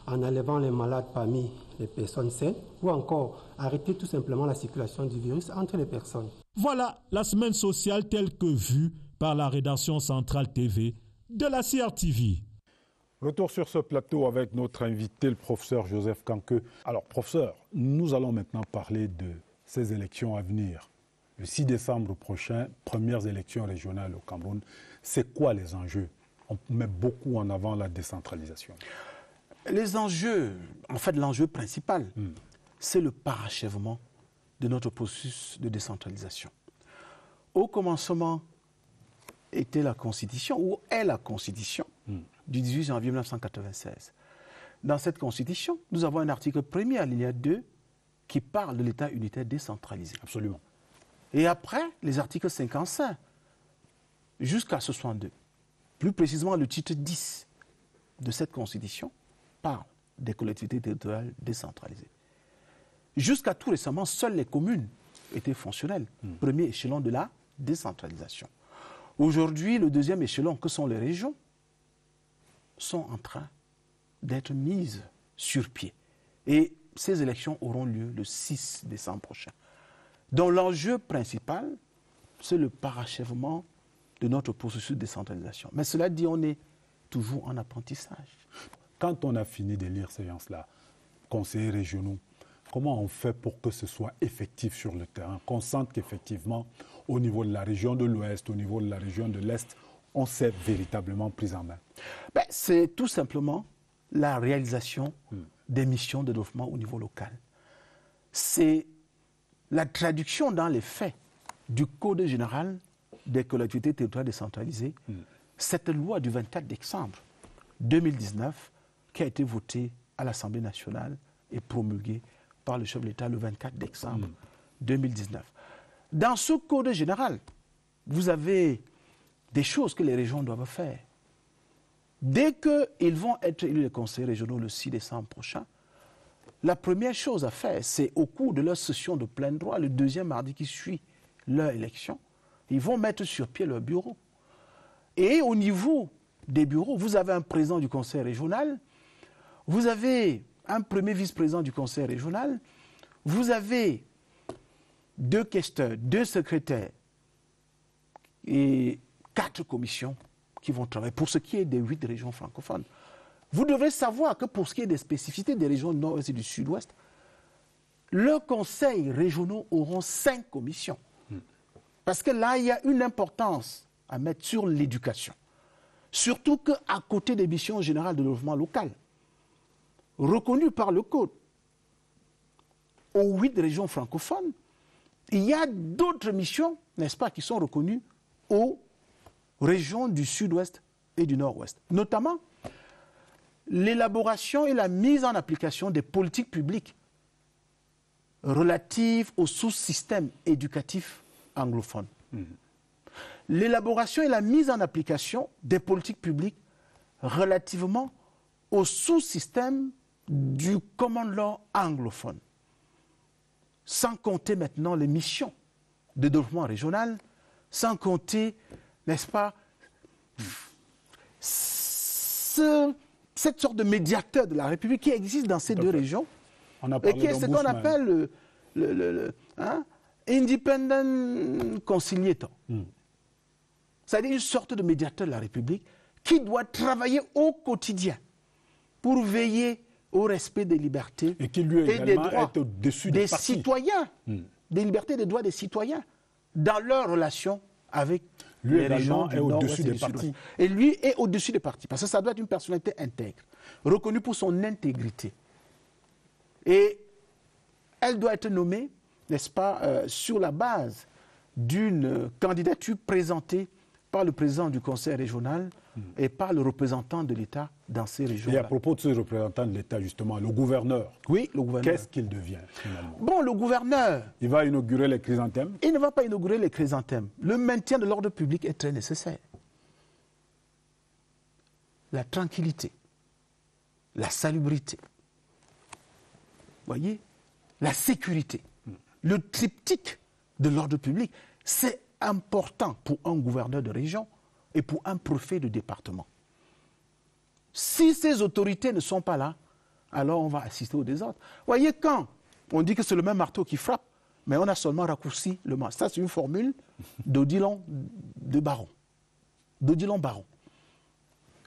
en enlevant les malades parmi les personnes saines ou encore arrêter tout simplement la circulation du virus entre les personnes. Voilà la semaine sociale telle que vue par la rédaction centrale TV de la CRTV. Retour sur ce plateau avec notre invité, le professeur Joseph Kanke. Alors, professeur, nous allons maintenant parler de ces élections à venir. Le 6 décembre prochain, premières élections régionales au Cameroun. C'est quoi les enjeux? On met beaucoup en avant la décentralisation. Les enjeux, en fait, l'enjeu principal, c'est le parachèvement de notre processus de décentralisation. Au commencement était la Constitution, ou est la Constitution, du 18 janvier 1996. Dans cette Constitution, nous avons un article 1er, alinéa 2, qui parle de l'État unitaire décentralisé. Absolument. Et après, les articles 55 jusqu'à 62. Plus précisément, le titre 10 de cette Constitution parle des collectivités territoriales décentralisées. Jusqu'à tout récemment, seules les communes étaient fonctionnelles, premier échelon de la décentralisation. Aujourd'hui, le deuxième échelon, que sont les régions, sont en train d'être mises sur pied. Et ces élections auront lieu le 6 décembre prochain. Donc l'enjeu principal, c'est le parachèvement de notre processus de décentralisation. Mais cela dit, on est toujours en apprentissage. Quand on a fini de lire ces gens-là, conseillers régionaux, comment on fait pour que ce soit effectif sur le terrain, qu'on sente qu'effectivement, au niveau de la région de l'Ouest, au niveau de la région de l'Est, on s'est véritablement pris en main? C'est tout simplement la réalisation des missions de développement au niveau local. C'est la traduction dans les faits du Code général des collectivités territoriales décentralisées, cette loi du 24 décembre 2019 qui a été votée à l'Assemblée nationale et promulguée par le chef de l'État le 24 décembre 2019. Dans ce Code général, vous avez des choses que les régions doivent faire. Dès qu'ils vont être élus les conseillers régionaux le 6 décembre prochain, la première chose à faire, c'est au cours de leur session de plein droit, le deuxième mardi qui suit leur élection, ils vont mettre sur pied leur bureau. Et au niveau des bureaux, vous avez un président du conseil régional, vous avez un premier vice-président du conseil régional, vous avez 2 questeurs, 2 secrétaires et 4 commissions qui vont travailler pour ce qui est des 8 régions francophones. Vous devez savoir que pour ce qui est des spécificités des régions du Nord-Ouest et du Sud-Ouest, leurs conseils régionaux auront 5 commissions. Parce que là, il y a une importance à mettre sur l'éducation. Surtout qu'à côté des missions générales de développement local, reconnues par le Code, aux 8 régions francophones, il y a d'autres missions, n'est-ce pas, qui sont reconnues aux régions du Sud-Ouest et du Nord-Ouest. Notamment, l'élaboration et la mise en application des politiques publiques relatives aux sous-systèmes éducatifs anglophones. L'élaboration et la mise en application des politiques publiques relativement aux sous-systèmes du common law anglophone. Sans compter maintenant les missions de développement régional, sans compter, n'est-ce pas, cette sorte de médiateur de la République qui existe dans ces 2 régions et qui est ce qu'on appelle le independent conciliator. C'est-à-dire une sorte de médiateur de la République qui doit travailler au quotidien pour veiller au respect des libertés et qui lui et des droits des citoyens, des libertés et des droits des citoyens dans leur relation avec les régions du Nord-Ouest et du Sud-Ouest. Et lui est au-dessus des partis, parce que ça doit être une personnalité intègre, reconnue pour son intégrité. Et elle doit être nommée, n'est-ce pas, sur la base d'une candidature présentée par le président du conseil régional et par le représentant de l'État dans ces régions. Et à propos de ce représentant de l'État, justement, le gouverneur, oui, le gouverneur. Qu'est-ce qu'il devient finalement? Bon, le gouverneur... Il va inaugurer les chrysanthèmes? Il ne va pas inaugurer les chrysanthèmes. Le maintien de l'ordre public est très nécessaire. La tranquillité, la salubrité, voyez, la sécurité, le triptyque de l'ordre public, c'est important pour un gouverneur de région et pour un préfet de département. Si ces autorités ne sont pas là, alors on va assister au désordre. Voyez, quand on dit que c'est le même marteau qui frappe, mais on a seulement raccourci le marteau. Ça, c'est une formule d'Odilon de Baron. d'Odilon Barron,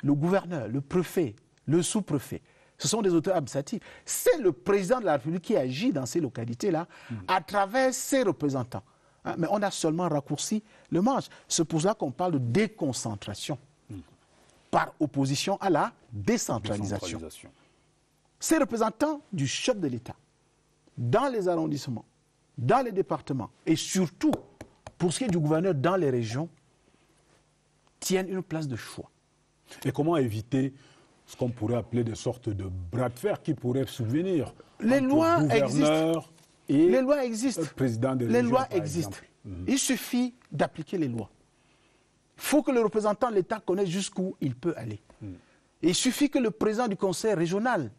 le gouverneur, le préfet, le sous-préfet, ce sont des auteurs administratifs. C'est le président de la République qui agit dans ces localités-là à travers ses représentants. Hein, mais on a seulement raccourci le manche. C'est pour ça qu'on parle de déconcentration par opposition à la décentralisation. Ces représentants du chef de l'État, dans les arrondissements, dans les départements, et surtout, pour ce qui est du gouverneur dans les régions, tiennent une place de choix. Et comment éviter ce qu'on pourrait appeler des sortes de bras de fer qui pourraient subvenir les lois existent. Et les lois existent. Le président des les régions, lois existent. Il suffit d'appliquer les lois. Il faut que le représentant de l'État connaisse jusqu'où il peut aller. Il suffit que le président du conseil régional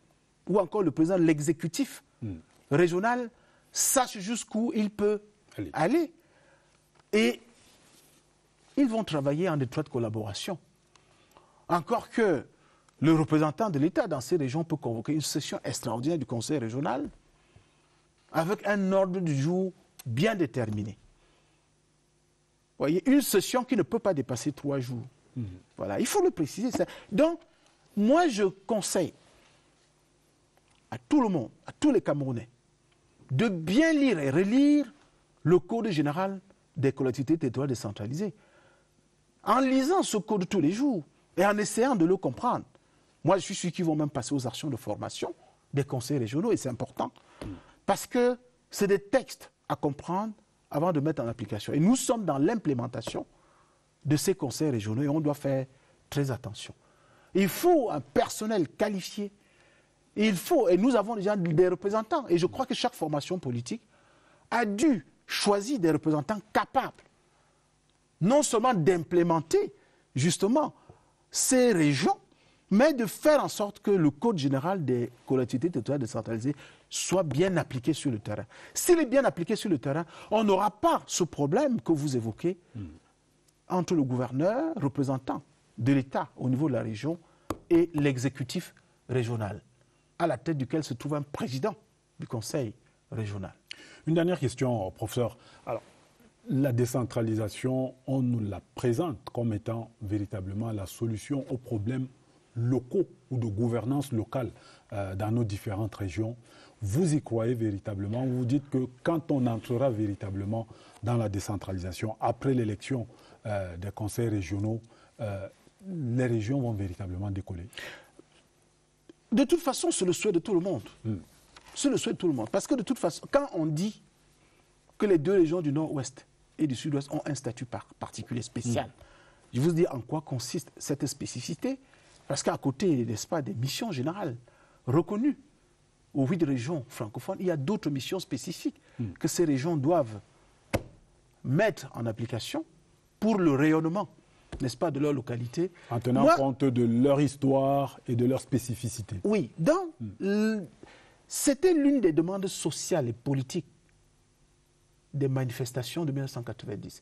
ou encore le président de l'exécutif régional sache jusqu'où il peut aller. Et ils vont travailler en étroite collaboration. Encore que le représentant de l'État dans ces régions peut convoquer une session extraordinaire du conseil régional avec un ordre du jour bien déterminé. Vous voyez, une session qui ne peut pas dépasser 3 jours. Voilà, il faut le préciser. Ça. Donc, moi, je conseille à tout le monde, à tous les Camerounais, de bien lire et relire le Code général des collectivités territoriales décentralisées. En lisant ce code tous les jours et en essayant de le comprendre. Moi, je suis sûr qu'ils vont même passer aux actions de formation des conseils régionaux, et c'est important, parce que c'est des textes à comprendre avant de mettre en application. Et nous sommes dans l'implémentation de ces conseils régionaux et on doit faire très attention. Il faut un personnel qualifié. Il faut, et nous avons déjà des représentants, et je crois que chaque formation politique a dû choisir des représentants capables, non seulement d'implémenter justement ces régions, mais de faire en sorte que le Code général des collectivités territoriales décentralisées soit bien appliqué sur le terrain. S'il est bien appliqué sur le terrain, on n'aura pas ce problème que vous évoquez entre le gouverneur, représentant de l'État au niveau de la région, et l'exécutif régional, à la tête duquel se trouve un président du conseil régional. Une dernière question, professeur. Alors, la décentralisation, on nous la présente comme étant véritablement la solution aux problèmes locaux ou de gouvernance locale dans nos différentes régions. Vous y croyez véritablement? Vous dites que quand on entrera véritablement dans la décentralisation, après l'élection des conseils régionaux, les régions vont véritablement décoller? De toute façon, c'est le souhait de tout le monde. C'est le souhait de tout le monde. Parce que de toute façon, quand on dit que les 2 régions du Nord-Ouest et du Sud-Ouest ont un statut particulier spécial, je vous dis en quoi consiste cette spécificité. Parce qu'à côté, n'est-ce pas, des missions générales reconnues aux 8 régions francophones, il y a d'autres missions spécifiques que ces régions doivent mettre en application pour le rayonnement, n'est-ce pas, de leur localité. En tenant compte de leur histoire et de leur spécificité. Oui, donc c'était l'une des demandes sociales et politiques des manifestations de 1990.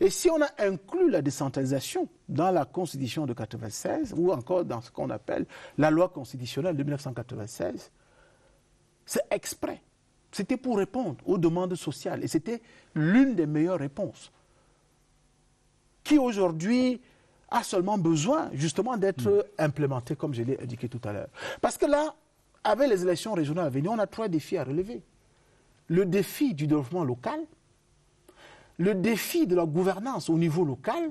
Et si on a inclus la décentralisation dans la Constitution de 1996, ou encore dans ce qu'on appelle la loi constitutionnelle de 1996, c'est exprès. C'était pour répondre aux demandes sociales. Et c'était l'une des meilleures réponses, qui aujourd'hui a seulement besoin justement d'être implémentée, comme je l'ai indiqué tout à l'heure. Parce que là, avec les élections régionales à venir, on a 3 défis à relever. Le défi du développement local, le défi de la gouvernance au niveau local,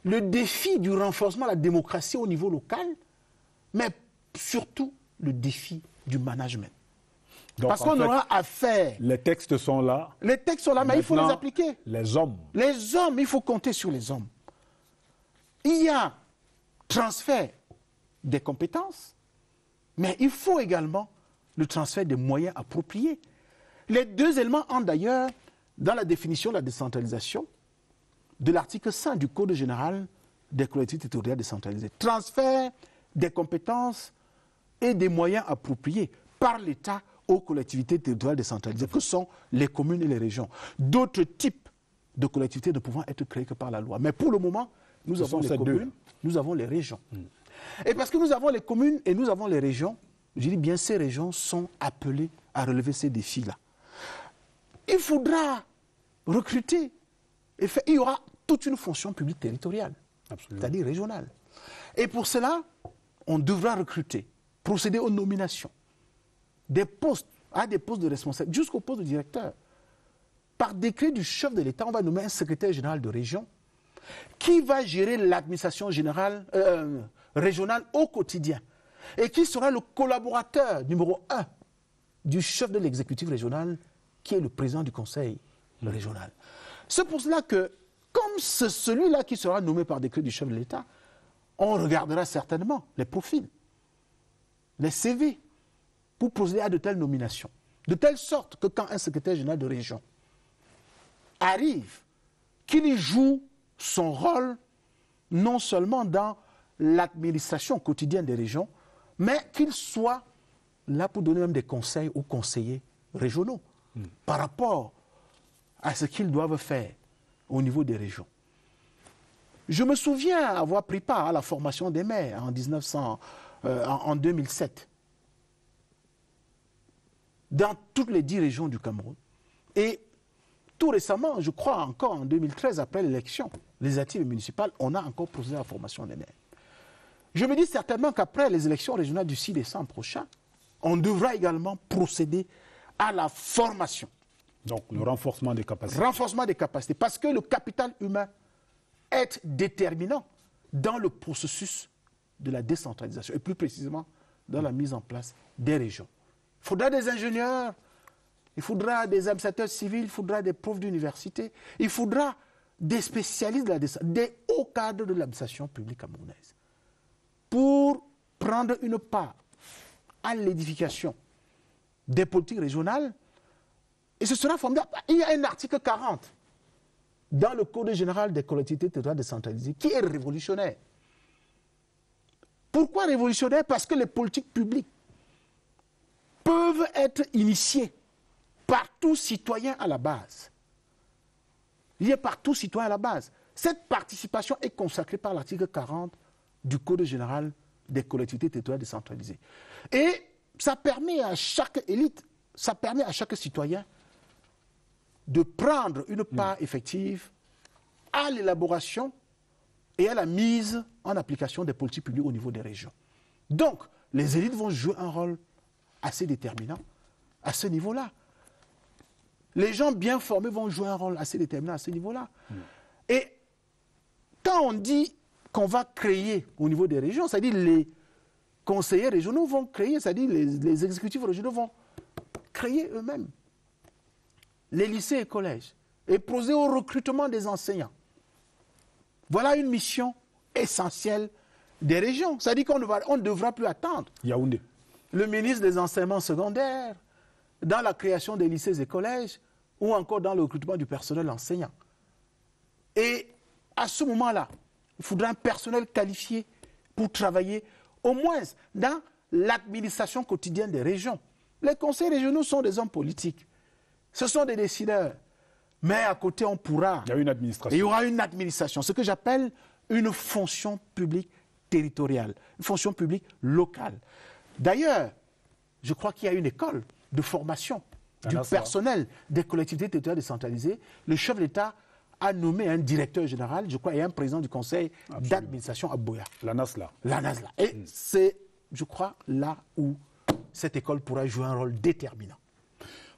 le défi du renforcement de la démocratie au niveau local, mais surtout le défi du management. Donc, parce qu'on aura à faire... Les textes sont là. Les textes sont là, mais il faut les appliquer. Les hommes. Les hommes, il faut compter sur les hommes. Il y a transfert des compétences, mais il faut également le transfert des moyens appropriés. Les 2 éléments ont d'ailleurs, dans la définition de la décentralisation, de l'article 5 du Code général des collectivités territoriales décentralisées. Transfert des compétences et des moyens appropriés par l'État aux collectivités territoriales décentralisées, que sont les communes et les régions. D'autres types de collectivités ne pouvant être créées que par la loi. Mais pour le moment, nous avons les communes, nous avons les régions. Et parce que nous avons les communes et nous avons les régions, je dis bien ces régions sont appelées à relever ces défis-là. Il faudra recruter. Il y aura toute une fonction publique territoriale. c'est-à-dire régional. Et pour cela, on devra recruter, procéder aux nominations des postes de responsable jusqu'au poste de directeur. Par décret du chef de l'État, on va nommer un secrétaire général de région qui va gérer l'administration générale régionale au quotidien et qui sera le collaborateur numéro 1 du chef de l'exécutif régional qui est le président du conseil régional. C'est pour cela que, comme c'est celui-là qui sera nommé par décret du chef de l'État, on regardera certainement les profils, les CV, pour procéder à de telles nominations. De telle sorte que quand un secrétaire général de région arrive, qu'il y joue son rôle non seulement dans l'administration quotidienne des régions, mais qu'il soit là pour donner même des conseils aux conseillers régionaux par rapport à ce qu'ils doivent faire au niveau des régions. Je me souviens avoir pris part à la formation des maires en 2007 dans toutes les 10 régions du Cameroun. Et tout récemment, je crois encore en 2013, après l'élection législative et municipale, on a encore procédé à la formation des maires. Je me dis certainement qu'après les élections régionales du 6 décembre prochain, on devra également procéder à la formation. Donc le renforcement des capacités. Renforcement des capacités, parce que le capital humain est déterminant dans le processus de la décentralisation, et plus précisément dans la mise en place des régions. Il faudra des ingénieurs, il faudra des administrateurs civils, il faudra des profs d'université, il faudra des spécialistes de la décentralisation, des hauts cadres de l'administration publique camerounaise, pour prendre une part à l'édification des politiques régionales. Et ce sera formidable. Il y a un article 40 dans le Code général des collectivités territoriales décentralisées qui est révolutionnaire. Pourquoi révolutionnaire? Parce que les politiques publiques peuvent être initiées par tout citoyen à la base. Il y a par tout citoyen à la base. Cette participation est consacrée par l'article 40 du Code général des collectivités territoriales décentralisées. Et ça permet à chaque élite, ça permet à chaque citoyen de prendre une part effective à l'élaboration et à la mise en application des politiques publiques au niveau des régions. Donc, les élites vont jouer un rôle assez déterminant à ce niveau-là. Les gens bien formés vont jouer un rôle assez déterminant à ce niveau-là. Et quand on dit qu'on va créer au niveau des régions, c'est-à-dire les conseillers régionaux vont créer, c'est-à-dire les exécutifs régionaux vont créer eux-mêmes les lycées et collèges et procéder au recrutement des enseignants. Voilà une mission essentielle des régions. C'est-à-dire qu'on ne devra plus attendre Yaoundé, le ministre des enseignements secondaires dans la création des lycées et collèges ou encore dans le recrutement du personnel enseignant. Et à ce moment-là, il faudra un personnel qualifié pour travailler au moins dans l'administration quotidienne des régions. Les conseils régionaux sont des hommes politiques. Ce sont des décideurs. Mais à côté, on pourra... Il y a une administration. Il y aura une administration, ce que j'appelle une fonction publique territoriale, une fonction publique locale. D'ailleurs, je crois qu'il y a une école de formation du personnel des collectivités territoriales décentralisées. Le chef de l'État a nommé un directeur général, je crois, et un président du conseil d'administration à Boya. La NASLA. La NASLA. Et c'est, je crois, là où cette école pourra jouer un rôle déterminant.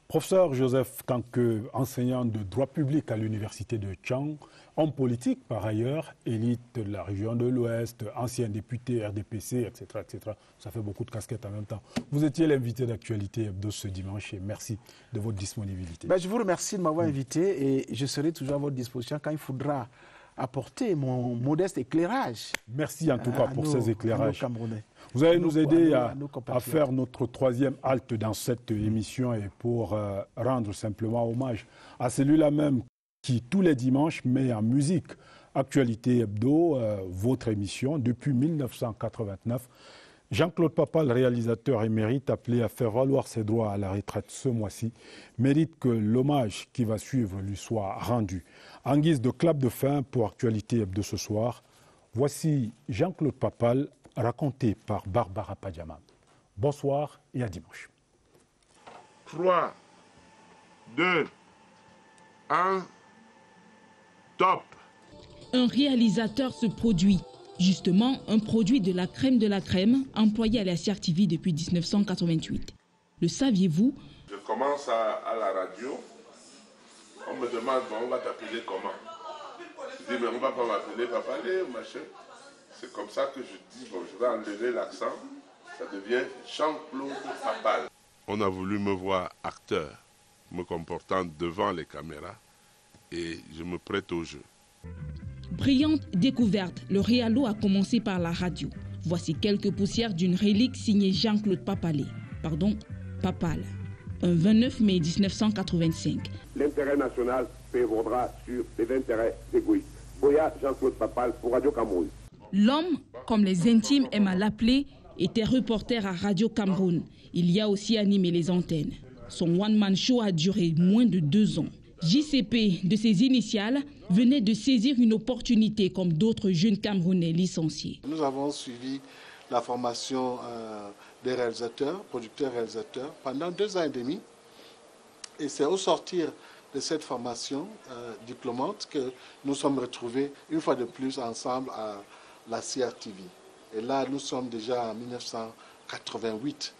Professeur Joseph Kanke, enseignant de droit public à l'université de Tchang, homme politique par ailleurs, élite de la région de l'Ouest, ancien député RDPC, etc., etc. Ça fait beaucoup de casquettes en même temps. Vous étiez l'invité d'Actualité Hebdo ce dimanche et merci de votre disponibilité. Je vous remercie de m'avoir invité et je serai toujours à votre disposition quand il faudra apporter mon modeste éclairage. Merci en tout cas pour ces éclairages. Vous allez nous aider à faire notre troisième halte dans cette émission et pour rendre simplement hommage à celui-là même qui, tous les dimanches, met en musique Actualité Hebdo, votre émission, depuis 1989. Jean-Claude Papal, réalisateur émérite, appelé à faire valoir ses droits à la retraite ce mois-ci, mérite que l'hommage qui va suivre lui soit rendu. En guise de clap de fin pour Actualité Hebdo ce soir, voici Jean-Claude Papal, raconté par Barbara Padjama. Bonsoir et à dimanche. 3, 2, 1, top. un réalisateur se produit. Justement, un produit de la crème employé à la CRTV depuis 1988. Le saviez-vous? Je commence à la radio. On me demande, bon, on va t'appeler comment? Je dis, mais on ne va pas m'appeler Papa Lé ou machin. C'est comme ça que je dis, bon, je vais enlever l'accent. Ça devient Jean-Claude Papal. On a voulu me voir acteur, me comportant devant les caméras, et je me prête au jeu. Brillante découverte, le réalo a commencé par la radio. Voici quelques poussières d'une relique signée Jean-Claude Papal. Un 29 mai 1985. L'intérêt national prévaudra sur les intérêts égoïstes. Boya Jean-Claude Papal pour Radio Cameroun. L'homme, comme les intimes aiment à l'appeler, était reporter à Radio Cameroun. Il y a aussi animé les antennes. Son one-man show a duré moins de 2 ans. JCP, de ses initiales, venait de saisir une opportunité comme d'autres jeunes Camerounais licenciés. Nous avons suivi la formation des réalisateurs, producteurs-réalisateurs, pendant 2 ans et demi. Et c'est au sortir de cette formation diplômante que nous sommes retrouvés une fois de plus ensemble à la CRTV. Et là, nous sommes déjà en 1988.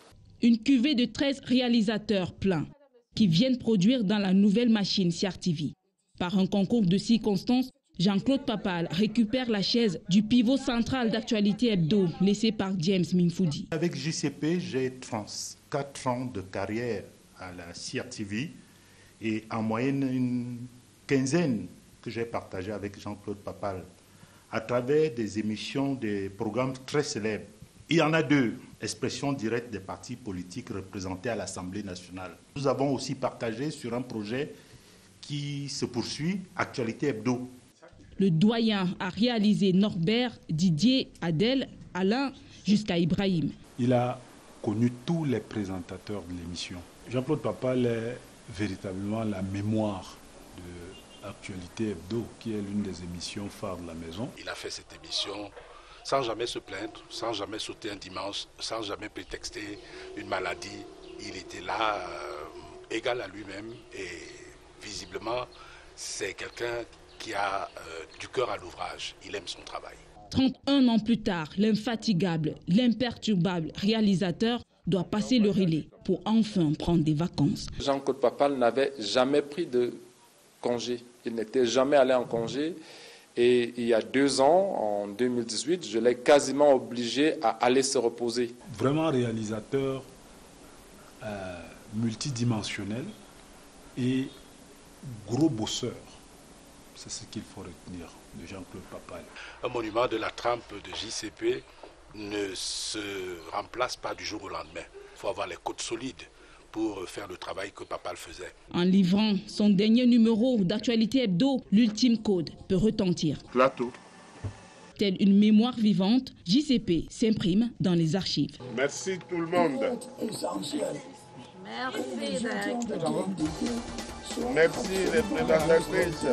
Une cuvée de 13 réalisateurs pleins qui viennent produire dans la nouvelle machine CRTV. Par un concours de circonstances, Jean-Claude Papal récupère la chaise du pivot central d'actualité hebdo laissé par James Mingfoudi. Avec JCP, j'ai 34 ans de carrière à la CRTV et en moyenne une quinzaine que j'ai partagé avec Jean-Claude Papal à travers des émissions, des programmes très célèbres. Il y en a 2, expression directe des partis politiques représentés à l'Assemblée nationale. Nous avons aussi partagé sur un projet qui se poursuit, Actualité Hebdo. Le doyen a réalisé Norbert, Didier, Adèle, Alain, jusqu'à Ibrahim. Il a connu tous les présentateurs de l'émission. Jean-Claude Papal est véritablement la mémoire de Actualité Hebdo, qui est l'une des émissions phares de la maison. Il a fait cette émission sans jamais se plaindre, sans jamais sauter un dimanche, sans jamais prétexter une maladie. Il était là, égal à lui-même, et visiblement, c'est quelqu'un qui a du cœur à l'ouvrage. Il aime son travail. 31 ans plus tard, l'infatigable, l'imperturbable réalisateur doit passer le relais pour enfin prendre des vacances. Jean-Claude Papal n'avait jamais pris de congé. Il n'était jamais allé en congé. Et il y a 2 ans, en 2018, je l'ai quasiment obligé à aller se reposer. Vraiment réalisateur multidimensionnel et gros bosseur. C'est ce qu'il faut retenir de Jean-Claude Papal. Un monument de la trempe de JCP ne se remplace pas du jour au lendemain. Il faut avoir les côtes solides pour faire le travail que Papal faisait. En livrant son dernier numéro d'Actualité Hebdo, l'ultime code peut retentir. Plateau. Telle une mémoire vivante, JCP s'imprime dans les archives. Merci tout le monde. Merci. Merci les présentatrices.